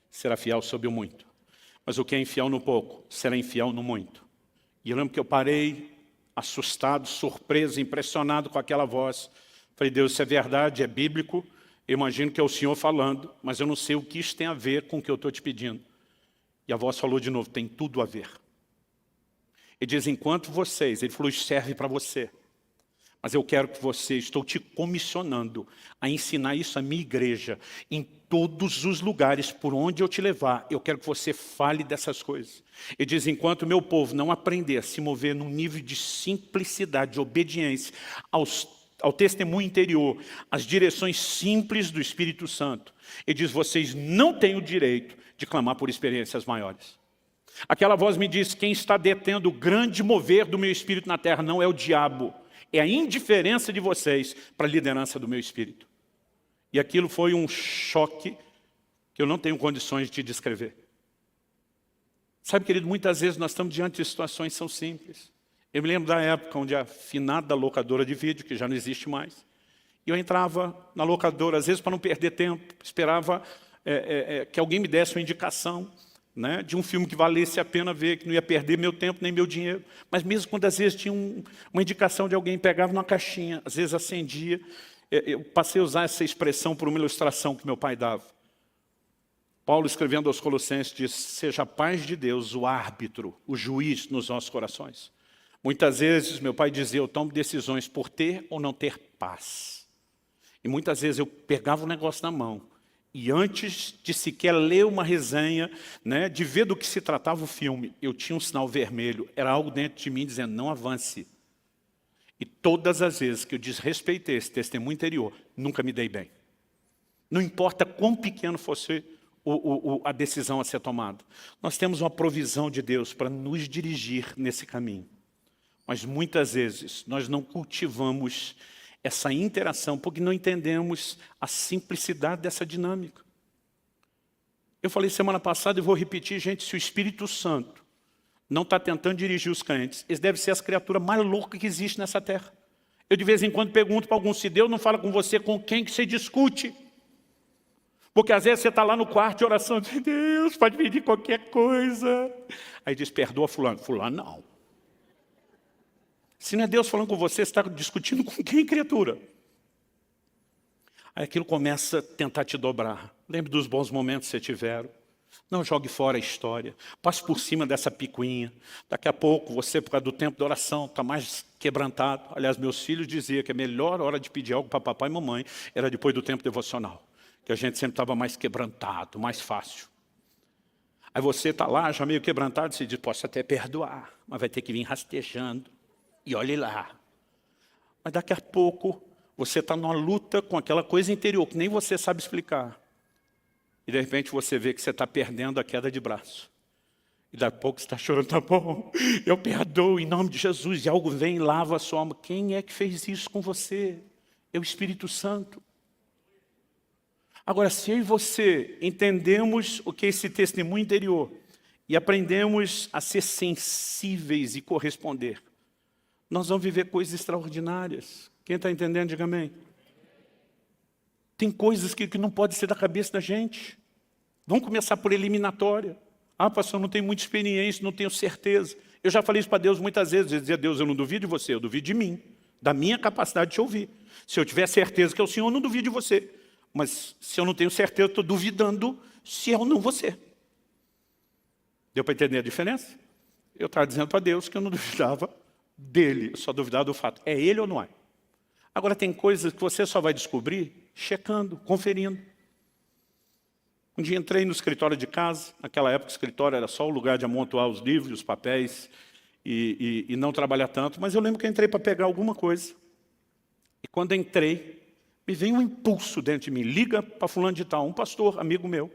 será fiel sobre o muito. Mas o que é infiel no pouco, será infiel no muito. E eu lembro que eu parei, assustado, surpreso, impressionado com aquela voz. Falei, Deus, isso é verdade, é bíblico. Eu imagino que é o Senhor falando, mas eu não sei o que isso tem a ver com o que eu estou te pedindo. E a voz falou de novo, tem tudo a ver. Ele diz, enquanto vocês, ele falou, isso serve para você. Mas eu quero que você, estou te comissionando a ensinar isso à minha igreja, em todos os lugares por onde eu te levar, eu quero que você fale dessas coisas. Ele diz, enquanto o meu povo não aprender a se mover num nível de simplicidade, de obediência aos ao testemunho interior, as direções simples do Espírito Santo. Ele diz, vocês não têm o direito de clamar por experiências maiores. Aquela voz me diz, quem está detendo o grande mover do meu espírito na terra não é o diabo, é a indiferença de vocês para a liderança do meu espírito. E aquilo foi um choque que eu não tenho condições de descrever. Sabe, querido, muitas vezes nós estamos diante de situações que são simples. Eu me lembro da época onde a finada locadora de vídeo, que já não existe mais, e eu entrava na locadora, às vezes para não perder tempo, esperava que alguém me desse uma indicação, né, de um filme que valesse a pena ver, que não ia perder meu tempo nem meu dinheiro. Mas mesmo quando às vezes tinha uma indicação de alguém, pegava numa caixinha, às vezes acendia, eu passei a usar essa expressão por uma ilustração que meu pai dava. Paulo, escrevendo aos Colossenses, diz, seja a paz de Deus o árbitro, o juiz nos nossos corações. Muitas vezes meu pai dizia, eu tomo decisões por ter ou não ter paz. E muitas vezes eu pegava o negócio na mão, e antes de sequer ler uma resenha, né, de ver do que se tratava o filme, eu tinha um sinal vermelho, era algo dentro de mim dizendo, não avance. E todas as vezes que eu desrespeitei esse testemunho interior, nunca me dei bem. Não importa quão pequeno fosse a decisão a ser tomada. Nós temos uma provisão de Deus para nos dirigir nesse caminho. Mas muitas vezes nós não cultivamos essa interação porque não entendemos a simplicidade dessa dinâmica. Eu falei semana passada e vou repetir, gente, se o Espírito Santo não está tentando dirigir os crentes, eles devem ser as criaturas mais loucas que existem nessa terra. Eu de vez em quando pergunto para alguns, se Deus não fala com você, com quem que você discute? Porque às vezes você está lá no quarto de oração, diz, Deus, pode pedir qualquer coisa. Aí diz, perdoa fulano. Fulano não. Se não é Deus falando com você, você está discutindo com quem, criatura? Aí aquilo começa a tentar te dobrar. Lembre dos bons momentos que você tiveram. Não jogue fora a história. Passe por cima dessa picuinha. Daqui a pouco, você, por causa do tempo da oração, está mais quebrantado. Aliás, meus filhos diziam que a melhor hora de pedir algo para papai e mamãe era depois do tempo devocional. Que a gente sempre estava mais quebrantado, mais fácil. Aí você está lá, já meio quebrantado, você diz, posso até perdoar, mas vai ter que vir rastejando. E olhe lá. Mas daqui a pouco, você está numa luta com aquela coisa interior, que nem você sabe explicar. E de repente você vê que você está perdendo a queda de braço. E daqui a pouco você está chorando, tá bom, eu perdoo em nome de Jesus. E algo vem e lava a sua alma. Quem é que fez isso com você? É o Espírito Santo. Agora, se eu e você entendemos o que é esse testemunho interior e aprendemos a ser sensíveis e corresponder, nós vamos viver coisas extraordinárias. Quem está entendendo, diga amém. Tem coisas que não podem ser da cabeça da gente. Vamos começar por eliminatória. Ah, pastor, não tenho muita experiência, não tenho certeza. Eu já falei isso para Deus muitas vezes. Eu dizia, Deus, eu não duvido de você, eu duvido de mim, da minha capacidade de te ouvir. Se eu tiver certeza que é o Senhor, eu não duvido de você. Mas se eu não tenho certeza, eu estou duvidando se é ou não você. Deu para entender a diferença? Eu estava dizendo para Deus que eu não duvidava dele, eu só duvidava do fato, é ele ou não é? Agora tem coisas que você só vai descobrir checando, conferindo. Um dia entrei no escritório de casa, naquela época o escritório era só o lugar de amontoar os livros, os papéis e não trabalhar tanto, mas eu lembro que eu entrei para pegar alguma coisa. E quando entrei, me veio um impulso dentro de mim, liga para fulano de tal, um pastor, amigo meu.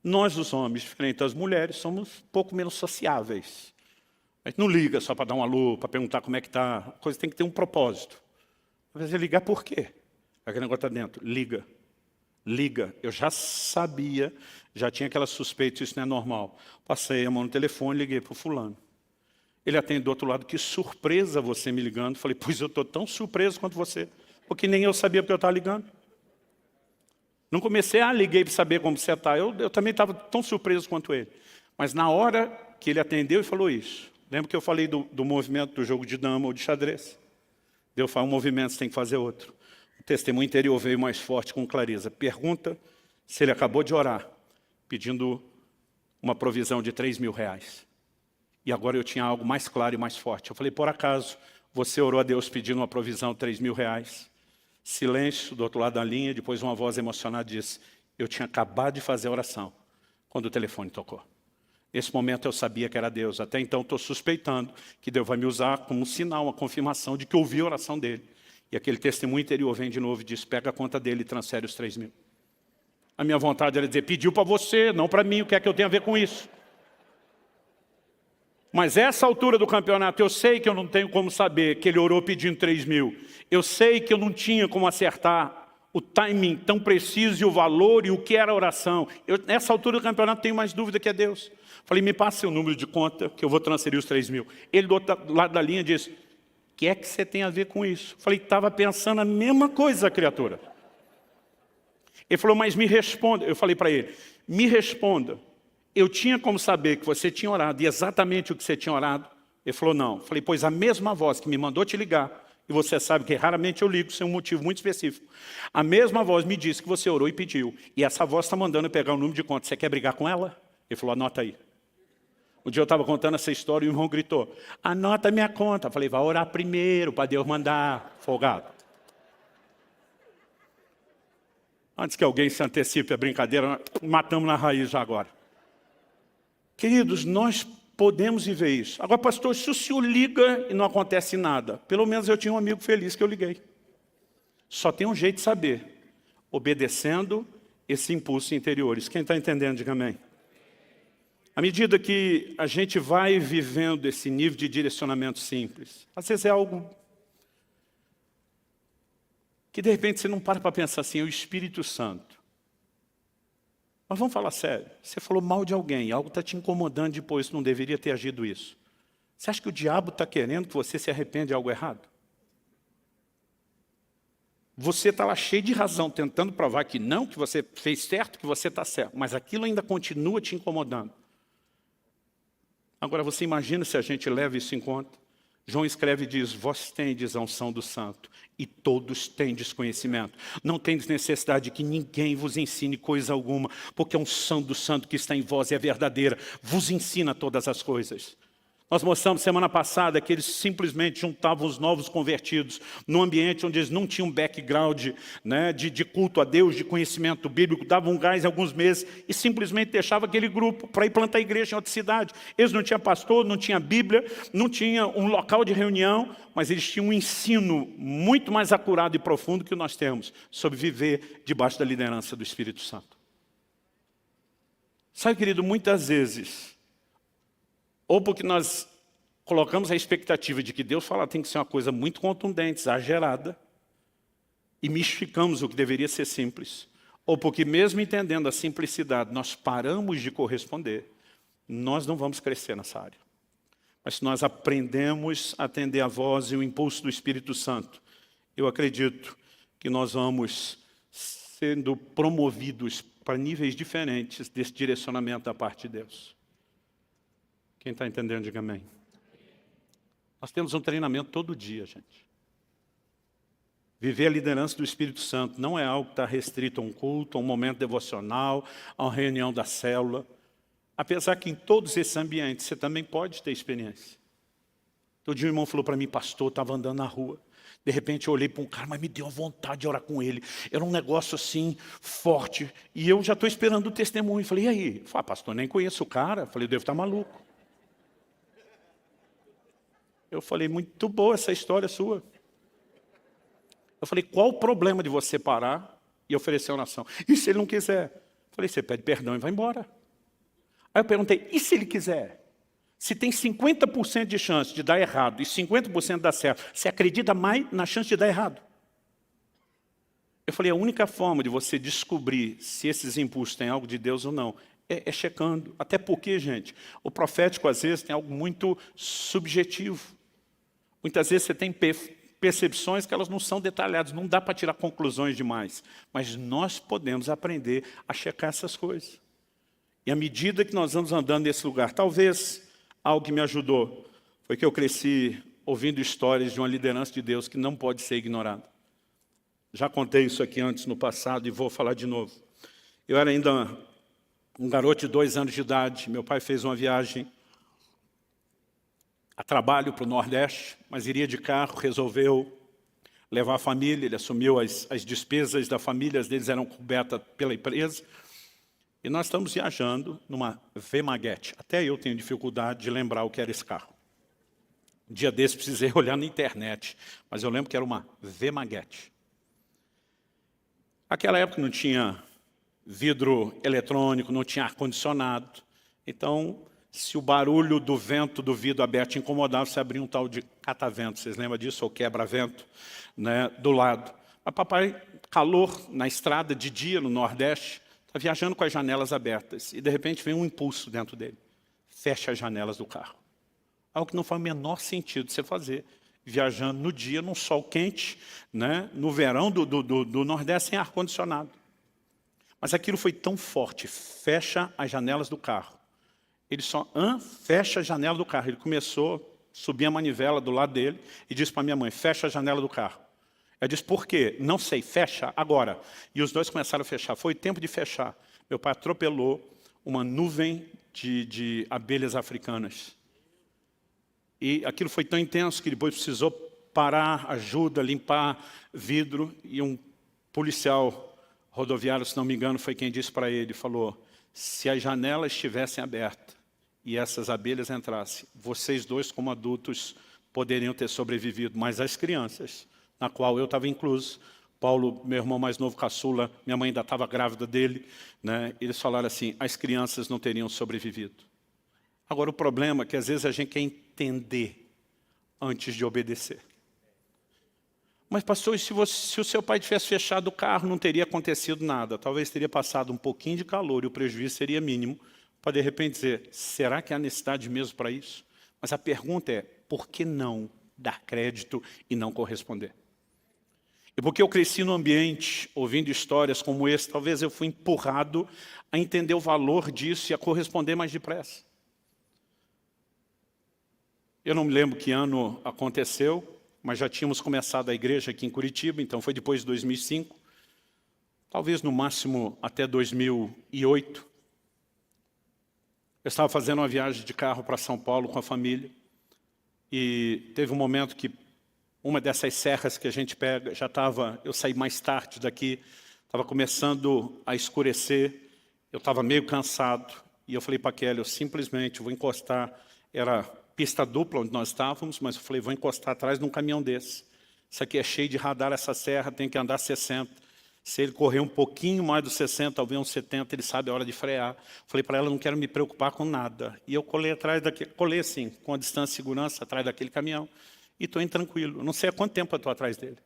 Nós, os homens, diferente das mulheres, somos um pouco menos sociáveis. A gente não liga só para dar um alô, para perguntar como é que está. A coisa tem que ter um propósito. Às vezes ligar por quê? Aquele negócio está dentro. Liga. Liga. Eu já sabia, já tinha aquela suspeita, isso não é normal. Passei a mão no telefone, liguei para o fulano. Ele atende do outro lado, que surpresa você me ligando. Falei, pois eu estou tão surpreso quanto você. Porque nem eu sabia porque eu estava ligando. Não comecei, liguei para saber como você está. Eu também estava tão surpreso quanto ele. Mas na hora que ele atendeu e falou isso, lembra que eu falei do movimento do jogo de dama ou de xadrez? Deus fala um movimento, você tem que fazer outro. O testemunho interior veio mais forte com clareza. Pergunta se ele acabou de orar, pedindo uma provisão de R$3.000. E agora eu tinha algo mais claro e mais forte. Eu falei, por acaso, você orou a Deus pedindo uma provisão de R$3.000? Silêncio do outro lado da linha, depois uma voz emocionada disse, eu tinha acabado de fazer a oração, quando o telefone tocou. Nesse momento eu sabia que era Deus. Até então estou suspeitando que Deus vai me usar como um sinal, uma confirmação de que ouvi a oração dele. E aquele testemunho interior vem de novo e diz, pega a conta dele e transfere os 3 mil. A minha vontade era dizer, pediu para você, não para mim, o que é que eu tenho a ver com isso? Mas essa altura do campeonato, eu sei que eu não tenho como saber que ele orou pedindo 3 mil. Eu sei que eu não tinha como acertar o timing tão preciso e o valor e o que era a oração. Nessa altura do campeonato, tenho mais dúvida que é Deus. Falei, me passa seu número de conta, que eu vou transferir os 3 mil. Ele do outro lado da linha disse, o que é que você tem a ver com isso? Falei, estava pensando a mesma coisa, criatura. Ele falou, mas me responda. Eu falei para ele, me responda. Eu tinha como saber que você tinha orado e exatamente o que você tinha orado? Ele falou, não. Falei, pois a mesma voz que me mandou te ligar, e você sabe que raramente eu ligo sem um motivo muito específico. A mesma voz me disse que você orou e pediu. E essa voz está mandando eu pegar o número de conta. Você quer brigar com ela? Ele falou, anota aí. Um dia eu estava contando essa história e o irmão gritou, anota minha conta. Eu falei, vai orar primeiro para Deus mandar, folgado. Antes que alguém se antecipe a brincadeira, matamos na raiz já agora. Queridos, nós podemos viver isso. Agora, pastor, se o senhor liga e não acontece nada, pelo menos eu tinha um amigo feliz que eu liguei. Só tem um jeito de saber, obedecendo esse impulso interiores. Quem está entendendo, diga amém. À medida que a gente vai vivendo esse nível de direcionamento simples, às vezes é algo que de repente você não para pensar assim, é o Espírito Santo. Mas vamos falar sério, você falou mal de alguém, algo está te incomodando depois, não deveria ter agido isso. Você acha que o diabo está querendo que você se arrependa de algo errado? Você está lá cheio de razão, tentando provar que não, que você fez certo, que você está certo, mas aquilo ainda continua te incomodando. Agora você imagina se a gente leva isso em conta? João escreve e diz, vós tendes a unção do santo, e todos tendes conhecimento. Não tendes necessidade de que ninguém vos ensine coisa alguma, porque a unção do santo que está em vós é verdadeira, vos ensina todas as coisas. Nós mostramos semana passada que eles simplesmente juntavam os novos convertidos num ambiente onde eles não tinham background, né, de culto a Deus, de conhecimento bíblico, davam um gás em alguns meses e simplesmente deixavam aquele grupo para ir plantar igreja em outra cidade. Eles não tinham pastor, não tinham Bíblia, não tinham um local de reunião, mas eles tinham um ensino muito mais acurado e profundo que nós temos sobre viver debaixo da liderança do Espírito Santo. Sabe, querido, muitas vezes, ou porque nós colocamos a expectativa de que Deus fala tem que ser uma coisa muito contundente, exagerada, e mistificamos o que deveria ser simples, ou porque mesmo entendendo a simplicidade, nós paramos de corresponder, nós não vamos crescer nessa área. Mas se nós aprendemos a atender a voz e o impulso do Espírito Santo, eu acredito que nós vamos sendo promovidos para níveis diferentes desse direcionamento da parte de Deus. Quem está entendendo, diga amém. Nós temos um treinamento todo dia, gente. Viver a liderança do Espírito Santo não é algo que está restrito a um culto, a um momento devocional, a uma reunião da célula. Apesar que em todos esses ambientes você também pode ter experiência. Todo dia um irmão falou para mim, pastor, estava andando na rua. De repente eu olhei para um cara, mas me deu uma vontade de orar com ele. Era um negócio assim, forte. E eu já estou esperando o testemunho. Falei, e aí? Falei, pastor, nem conheço o cara. Falei, eu devo estar maluco. Eu falei, muito boa essa história sua. Eu falei, qual o problema de você parar e oferecer oração? E se ele não quiser? Eu falei, você pede perdão e vai embora. Aí eu perguntei, e se ele quiser? Se tem 50% de chance de dar errado e 50% de dar certo, você acredita mais na chance de dar errado? Eu falei, a única forma de você descobrir se esses impulsos têm algo de Deus ou não, é checando. Até porque, gente, o profético às vezes tem algo muito subjetivo. Muitas vezes você tem percepções que elas não são detalhadas, não dá para tirar conclusões demais. Mas nós podemos aprender a checar essas coisas. E à medida que nós vamos andando nesse lugar, talvez algo que me ajudou foi que eu cresci ouvindo histórias de uma liderança de Deus que não pode ser ignorada. Já contei isso aqui antes no passado e vou falar de novo. Eu era ainda um garoto de 2 anos de idade, meu pai fez uma viagem a trabalho para o Nordeste, mas iria de carro, resolveu levar a família, ele assumiu as despesas da família, as deles eram cobertas pela empresa, e nós estamos viajando numa V-Maguete. Até eu tenho dificuldade de lembrar o que era esse carro. Um dia desse precisei olhar na internet, mas eu lembro que era uma V-Maguete. Naquela época não tinha vidro eletrônico, não tinha ar-condicionado. Então, se o barulho do vento do vidro aberto incomodava, você abria um tal de catavento. Vocês lembram disso? Ou quebra-vento, né, do lado. Mas papai, calor na estrada de dia no Nordeste, está viajando com as janelas abertas. E de repente vem um impulso dentro dele. Fecha as janelas do carro. Algo que não faz o menor sentido você fazer. Viajando no dia, num sol quente, né, no verão do Nordeste, sem ar-condicionado. Mas aquilo foi tão forte, fecha as janelas do carro. Ele só fecha a janela do carro. Ele começou a subir a manivela do lado dele e disse para minha mãe, fecha a janela do carro. Ela disse, por quê? Não sei, fecha agora. E os dois começaram a fechar. Foi tempo de fechar. Meu pai atropelou uma nuvem de abelhas africanas. E aquilo foi tão intenso que depois precisou parar, ajuda, limpar vidro. E um policial rodoviário, se não me engano, foi quem disse para ele, falou, se as janelas estivessem abertas e essas abelhas entrassem, vocês dois, como adultos, poderiam ter sobrevivido, mas as crianças, na qual eu estava incluso, Paulo, meu irmão mais novo, caçula, minha mãe ainda estava grávida dele, né? Eles falaram assim, as crianças não teriam sobrevivido. Agora, o problema é que às vezes a gente quer entender antes de obedecer. Mas, pastor, se o seu pai tivesse fechado o carro, não teria acontecido nada. Talvez teria passado um pouquinho de calor e o prejuízo seria mínimo, para de repente dizer, será que há necessidade mesmo para isso? Mas a pergunta é, por que não dar crédito e não corresponder? E porque eu cresci num ambiente, ouvindo histórias como esse, talvez eu fui empurrado a entender o valor disso e a corresponder mais depressa. Eu não me lembro que ano aconteceu, mas já tínhamos começado a igreja aqui em Curitiba, então foi depois de 2005, talvez no máximo até 2008. Eu estava fazendo uma viagem de carro para São Paulo com a família e teve um momento que uma dessas serras que a gente pega, eu saí mais tarde daqui, estava começando a escurecer, eu estava meio cansado e eu falei para a Kelly, eu simplesmente vou encostar, era pista dupla onde nós estávamos, mas eu falei, vou encostar atrás de um caminhão desse. Isso aqui é cheio de radar, essa serra, tem que andar 60. Se ele correr um pouquinho mais dos 60, talvez uns 70, ele sabe a hora de frear. Falei para ela, não quero me preocupar com nada. E eu colei assim, com a distância de segurança, atrás daquele caminhão. E estou indo tranquilo. Não sei há quanto tempo eu estou atrás dele.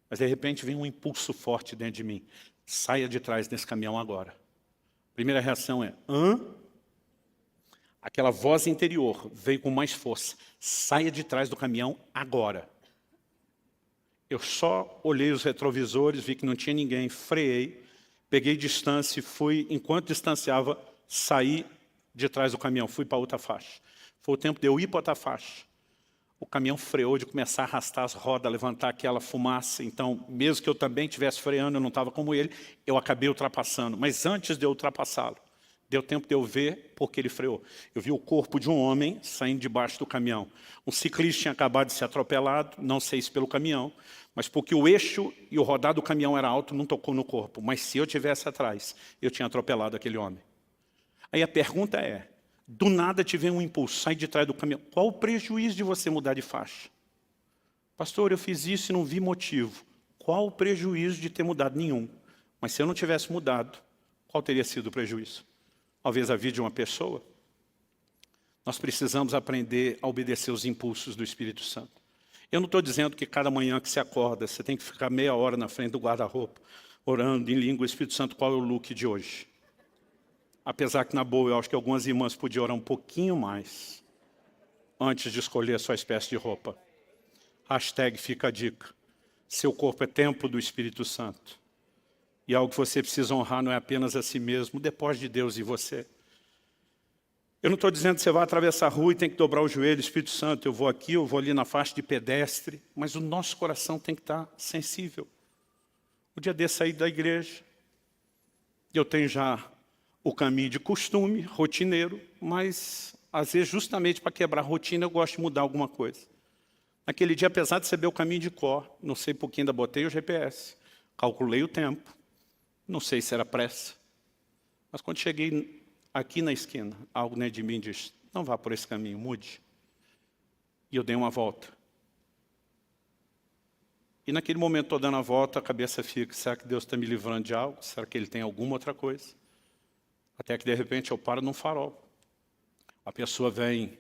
Mas de repente vem um impulso forte dentro de mim. Saia de trás desse caminhão agora. Primeira reação é, hã? Aquela voz interior veio com mais força. Saia de trás do caminhão agora. Eu só olhei os retrovisores, vi que não tinha ninguém, freiei, peguei distância e fui, enquanto distanciava, saí de trás do caminhão, fui para outra faixa. Foi o tempo de eu ir para outra faixa. O caminhão freou de começar a arrastar as rodas, levantar aquela fumaça. Então, mesmo que eu também estivesse freando, eu não estava como ele, eu acabei ultrapassando. Mas antes de eu ultrapassá-lo, deu tempo de eu ver porque ele freou. Eu vi o corpo de um homem saindo debaixo do caminhão. Um ciclista tinha acabado de ser atropelado, não sei se pelo caminhão, mas porque o eixo e o rodar do caminhão era alto, não tocou no corpo. Mas se eu estivesse atrás, eu tinha atropelado aquele homem. Aí a pergunta é, do nada te vem um impulso, sai de trás do caminhão. Qual o prejuízo de você mudar de faixa? Pastor, eu fiz isso e não vi motivo. Qual o prejuízo de ter mudado? Nenhum. Mas se eu não tivesse mudado, qual teria sido o prejuízo? Talvez a vida de uma pessoa. Nós precisamos aprender a obedecer os impulsos do Espírito Santo. Eu não estou dizendo que cada manhã que você acorda, você tem que ficar meia hora na frente do guarda-roupa, orando em língua, Espírito Santo, qual é o look de hoje? Apesar que, na boa, eu acho que algumas irmãs podiam orar um pouquinho mais antes de escolher a sua espécie de roupa. Hashtag fica a dica. Seu corpo é templo do Espírito Santo. E algo que você precisa honrar não é apenas a si mesmo, depois de Deus e você. Eu não estou dizendo que você vai atravessar a rua e tem que dobrar o joelho, Espírito Santo, eu vou aqui, eu vou ali na faixa de pedestre, mas o nosso coração tem que estar sensível. O dia desse saí da igreja, eu tenho já o caminho de costume, rotineiro, mas às vezes justamente para quebrar a rotina eu gosto de mudar alguma coisa. Naquele dia, apesar de saber o caminho de cor, não sei por que ainda botei o GPS, calculei o tempo, não sei se era pressa, mas quando cheguei aqui na esquina, algo dentro de mim disse, não vá por esse caminho, mude. E eu dei uma volta. E naquele momento, estou dando a volta, a cabeça fica, será que Deus está me livrando de algo? Será que Ele tem alguma outra coisa? Até que, de repente, eu paro num farol. A pessoa vem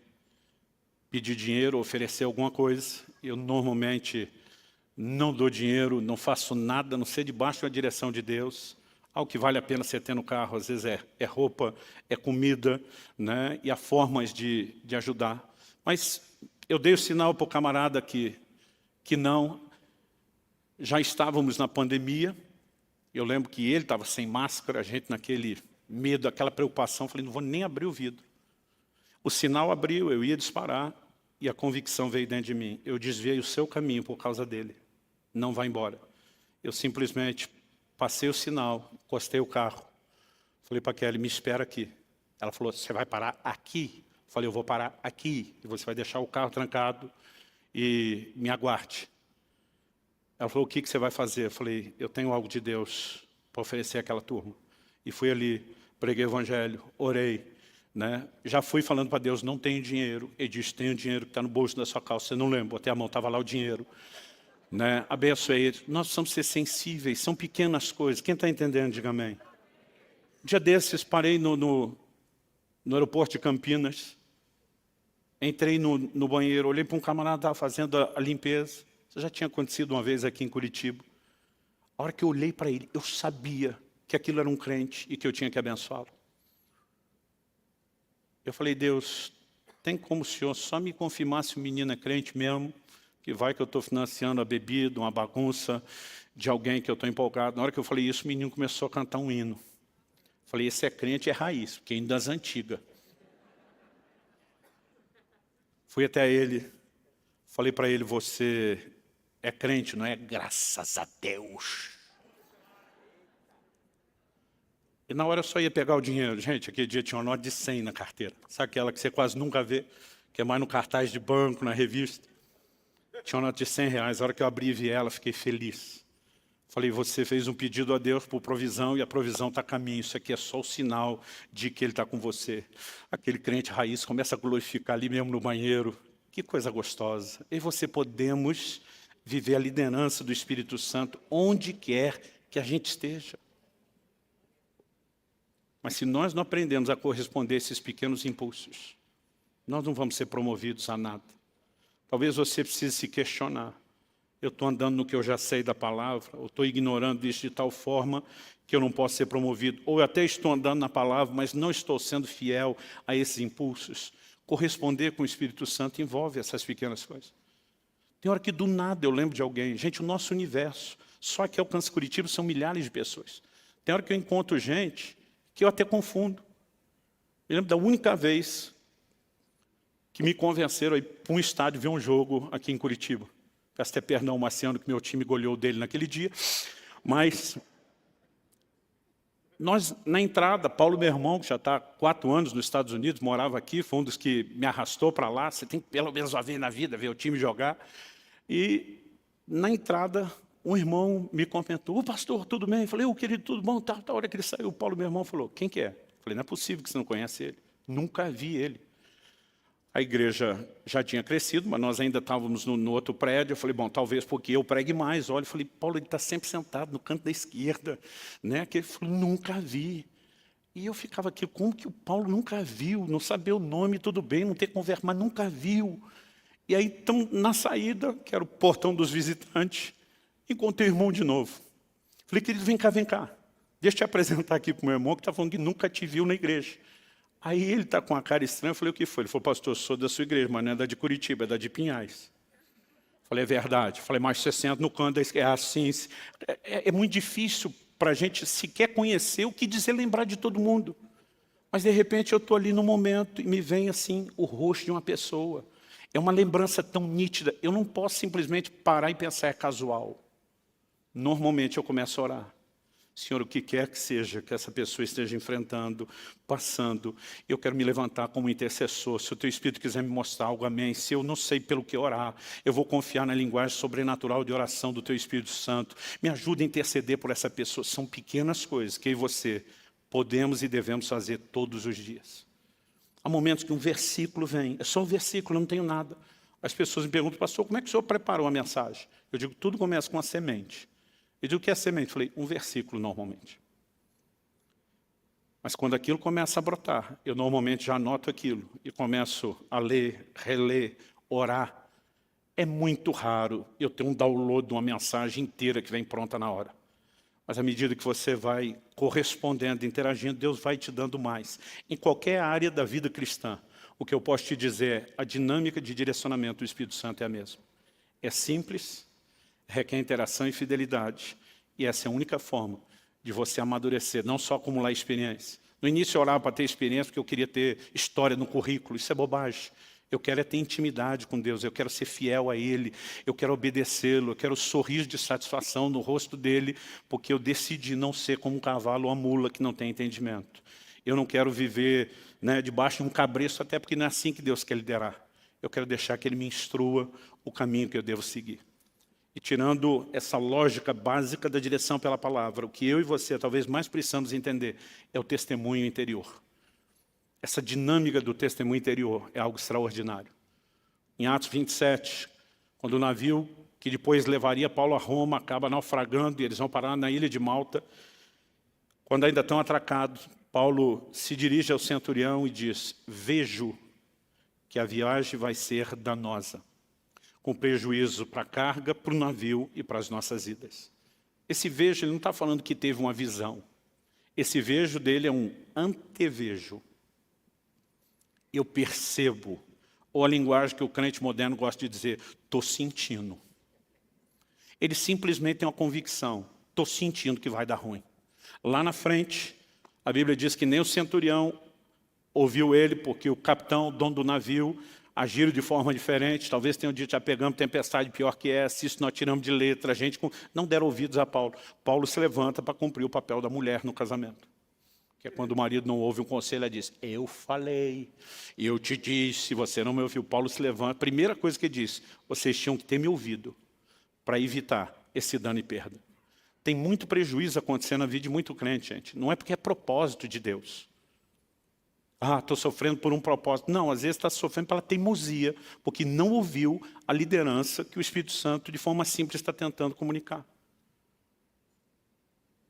pedir dinheiro, oferecer alguma coisa. Eu, normalmente, não dou dinheiro, não faço nada, não sei debaixo da direção de Deus. Algo que vale a pena você ter no carro, às vezes é roupa, é comida, né? E há formas de ajudar. Mas eu dei o sinal para o camarada que não. Já estávamos na pandemia, eu lembro que ele estava sem máscara, a gente naquele medo, aquela preocupação, falei, não vou nem abrir o vidro. O sinal abriu, eu ia disparar, e a convicção veio dentro de mim. Eu desviei o seu caminho por causa dele. Não vá embora. Eu simplesmente passei o sinal, encostei o carro. Falei para a Kelly, me espera aqui. Ela falou, você vai parar aqui? Falei, eu vou parar aqui, e você vai deixar o carro trancado e me aguarde. Ela falou, o que você vai fazer? Eu falei, eu tenho algo de Deus para oferecer àquela turma. E fui ali, preguei o evangelho, orei. Né? Já fui falando para Deus, não tenho dinheiro. Ele disse, tenho dinheiro que está no bolso da sua calça. Você não lembra, botei a mão, estava lá o dinheiro. Né? Abençoei ele. Nós precisamos ser sensíveis, são pequenas coisas. Quem está entendendo, diga amém. Um dia desses, parei no aeroporto de Campinas. Entrei no banheiro, olhei para um camarada que estava fazendo a limpeza. Isso já tinha acontecido uma vez aqui em Curitiba. A hora que eu olhei para ele, eu sabia que aquilo era um crente e que eu tinha que abençoá-lo. Eu falei, Deus, tem como o Senhor só me confirmar se o menino é crente mesmo, que vai que eu estou financiando a bebida, uma bagunça de alguém que eu estou empolgado. Na hora que eu falei isso, o menino começou a cantar um hino. Falei, esse é crente, é raiz, porque é hino das antigas. Fui até ele, falei para ele, você é crente, não é? Graças a Deus. E na hora eu só ia pegar o dinheiro. Gente, aquele dia tinha uma nota de 100 na carteira. Sabe aquela que você quase nunca vê, que é mais no cartaz de banco, na revista? Tinha uma nota de 100 reais. A hora que eu abri e vi ela, fiquei feliz. Falei, você fez um pedido a Deus por provisão e a provisão está a caminho. Isso aqui é só o sinal de que Ele está com você. Aquele crente raiz começa a glorificar ali mesmo no banheiro. Que coisa gostosa. E você podemos viver a liderança do Espírito Santo onde quer que a gente esteja. Mas se nós não aprendemos a corresponder a esses pequenos impulsos, nós não vamos ser promovidos a nada. Talvez você precise se questionar. Eu estou andando no que eu já sei da palavra, ou estou ignorando isso de tal forma que eu não posso ser promovido. Ou eu até estou andando na palavra, mas não estou sendo fiel a esses impulsos. Corresponder com o Espírito Santo envolve essas pequenas coisas. Tem hora que do nada eu lembro de alguém. Gente, o nosso universo, só que alcança Curitiba, são milhares de pessoas. Tem hora que eu encontro gente que eu até confundo. Eu lembro da única vez que me convenceram a ir para um estádio ver um jogo aqui em Curitiba. Peço até perdão ao Marciano, que meu time goleou dele naquele dia. Mas nós, na entrada, Paulo, meu irmão, que já está há 4 anos nos Estados Unidos, morava aqui, foi um dos que me arrastou para lá. Você tem que pelo menos uma vez na vida ver o time jogar. E na entrada, um irmão me cumprimentou. Ô pastor, tudo bem? Eu falei, ô querido, tudo bom? Tá, a hora que ele saiu, o Paulo, meu irmão, falou, quem que é? Eu falei, não é possível que você não conhece ele. Nunca vi ele. A igreja já tinha crescido, mas nós ainda estávamos no outro prédio. Eu falei, bom, talvez porque eu pregue mais. Olha, eu falei, Paulo, ele está sempre sentado no canto da esquerda. Né? Que ele falou, nunca vi. E eu ficava aqui, como que o Paulo nunca viu? Não sabia o nome, tudo bem, não ter conversa, mas nunca viu. E aí, então, na saída, que era o portão dos visitantes, encontrei o irmão de novo. Falei, querido, vem cá, vem cá. Deixa eu te apresentar aqui para o meu irmão, que está falando que nunca te viu na igreja. Aí ele está com a cara estranha, eu falei, o que foi? Ele falou, pastor, eu sou da sua igreja, mas não é da de Curitiba, é da de Pinhais. Falei, é verdade. Falei, mas você senta no canto da esquerda. É assim. É muito difícil para a gente sequer conhecer o que dizer lembrar de todo mundo. Mas, de repente, eu estou ali no momento e me vem, assim, o rosto de uma pessoa. É uma lembrança tão nítida. Eu não posso simplesmente parar e pensar, é casual. Normalmente, eu começo a orar. Senhor, o que quer que seja que essa pessoa esteja enfrentando, passando, eu quero me levantar como intercessor. Se o teu Espírito quiser me mostrar algo, amém. Se eu não sei pelo que orar, eu vou confiar na linguagem sobrenatural de oração do teu Espírito Santo. Me ajuda a interceder por essa pessoa. São pequenas coisas que eu e você podemos e devemos fazer todos os dias. Há momentos que um versículo vem, é só um versículo, eu não tenho nada. As pessoas me perguntam, pastor, como é que o senhor preparou a mensagem? Eu digo, tudo começa com a semente. Eu digo, o que é semente? Eu falei, um versículo normalmente. Mas quando aquilo começa a brotar, eu normalmente já anoto aquilo e começo a ler, reler, orar. É muito raro eu ter um download de uma mensagem inteira que vem pronta na hora. Mas à medida que você vai correspondendo, interagindo, Deus vai te dando mais. Em qualquer área da vida cristã, o que eu posso te dizer é a dinâmica de direcionamento do Espírito Santo é a mesma. É simples, requer interação e fidelidade. E essa é a única forma de você amadurecer, não só acumular experiência. No início eu orava para ter experiência porque eu queria ter história no currículo. Isso é bobagem. Eu quero é ter intimidade com Deus, eu quero ser fiel a Ele, eu quero obedecê-lo, eu quero sorrir de satisfação no rosto dEle, porque eu decidi não ser como um cavalo ou uma mula que não tem entendimento. Eu não quero viver debaixo de um cabresto, até porque não é assim que Deus quer liderar. Eu quero deixar que Ele me instrua o caminho que eu devo seguir. E tirando essa lógica básica da direção pela palavra, o que eu e você talvez mais precisamos entender é o testemunho interior. Essa dinâmica do testemunho interior é algo extraordinário. Em Atos 27, quando o navio que depois levaria Paulo a Roma acaba naufragando e eles vão parar na ilha de Malta, quando ainda estão atracados, Paulo se dirige ao centurião e diz, vejo que a viagem vai ser danosa, com prejuízo para a carga, para o navio e para as nossas vidas. Esse vejo, ele não está falando que teve uma visão. Esse vejo dele é um antevejo. Eu percebo, ou a linguagem que o crente moderno gosta de dizer, estou sentindo. Ele simplesmente tem uma convicção, estou sentindo que vai dar ruim. Lá na frente, a Bíblia diz que nem o centurião ouviu ele, porque o capitão, o dono do navio, agiram de forma diferente. Talvez tenham dito, já pegamos tempestade pior que essa, isso nós tiramos de letra. A gente não deram ouvidos a Paulo. Paulo se levanta para cumprir o papel da mulher no casamento. Que é quando o marido não ouve um conselho, ela diz, eu falei, eu te disse, você não me ouviu. Paulo se levanta, a primeira coisa que ele diz, vocês tinham que ter me ouvido para evitar esse dano e perda. Tem muito prejuízo acontecendo na vida de muito crente, gente. Não é porque é propósito de Deus. Estou sofrendo por um propósito. Não, às vezes está sofrendo pela teimosia, porque não ouviu a liderança que o Espírito Santo, de forma simples, está tentando comunicar.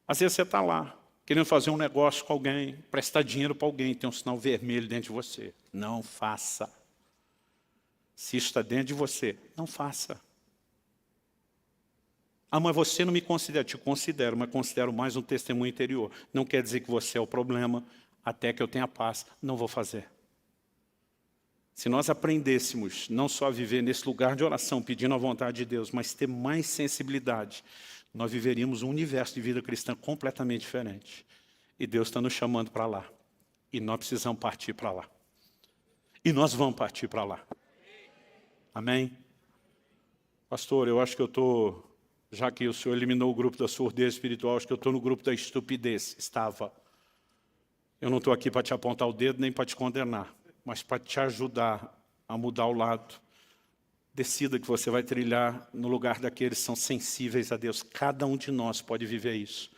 Às vezes você está lá, querendo fazer um negócio com alguém, prestar dinheiro para alguém, tem um sinal vermelho dentro de você. Não faça. Se isso está dentro de você, não faça. Mas você não me considera. Te considero, mas considero mais um testemunho interior. Não quer dizer que você é o problema, até que eu tenha paz, não vou fazer. Se nós aprendêssemos não só a viver nesse lugar de oração, pedindo a vontade de Deus, mas ter mais sensibilidade, nós viveríamos um universo de vida cristã completamente diferente. E Deus está nos chamando para lá. E nós precisamos partir para lá. E nós vamos partir para lá. Amém? Pastor, eu acho que eu estou, já que o senhor eliminou o grupo da surdez espiritual, acho que eu estou no grupo da estupidez. Estava. Eu não estou aqui para te apontar o dedo nem para te condenar, mas para te ajudar a mudar o lado. Decida que você vai trilhar no lugar daqueles que são sensíveis a Deus. Cada um de nós pode viver isso.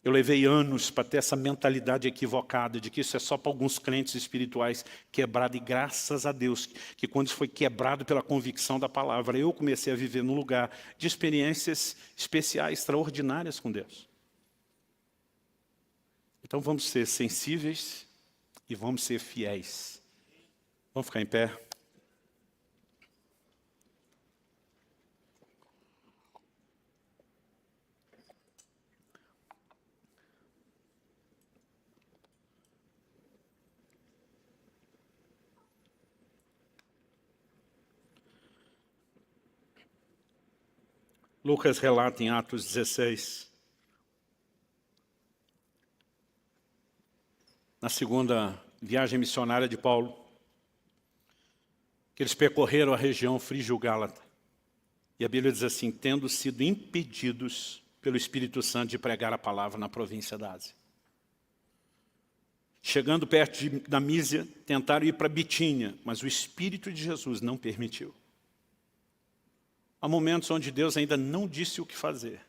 Eu levei anos para ter essa mentalidade equivocada de que isso é só para alguns crentes espirituais quebrado. E graças a Deus, que quando isso foi quebrado pela convicção da palavra, eu comecei a viver num lugar de experiências especiais, extraordinárias com Deus. Então vamos ser sensíveis e vamos ser fiéis. Vamos ficar em pé? Lucas relata em Atos 16, na segunda viagem missionária de Paulo, que eles percorreram a região frígio-gálata. E a Bíblia diz assim, tendo sido impedidos pelo Espírito Santo de pregar a palavra na província da Ásia. Chegando perto da Mísia, tentaram ir para Bitínia, mas o Espírito de Jesus não permitiu. Há momentos onde Deus ainda não disse o que fazer,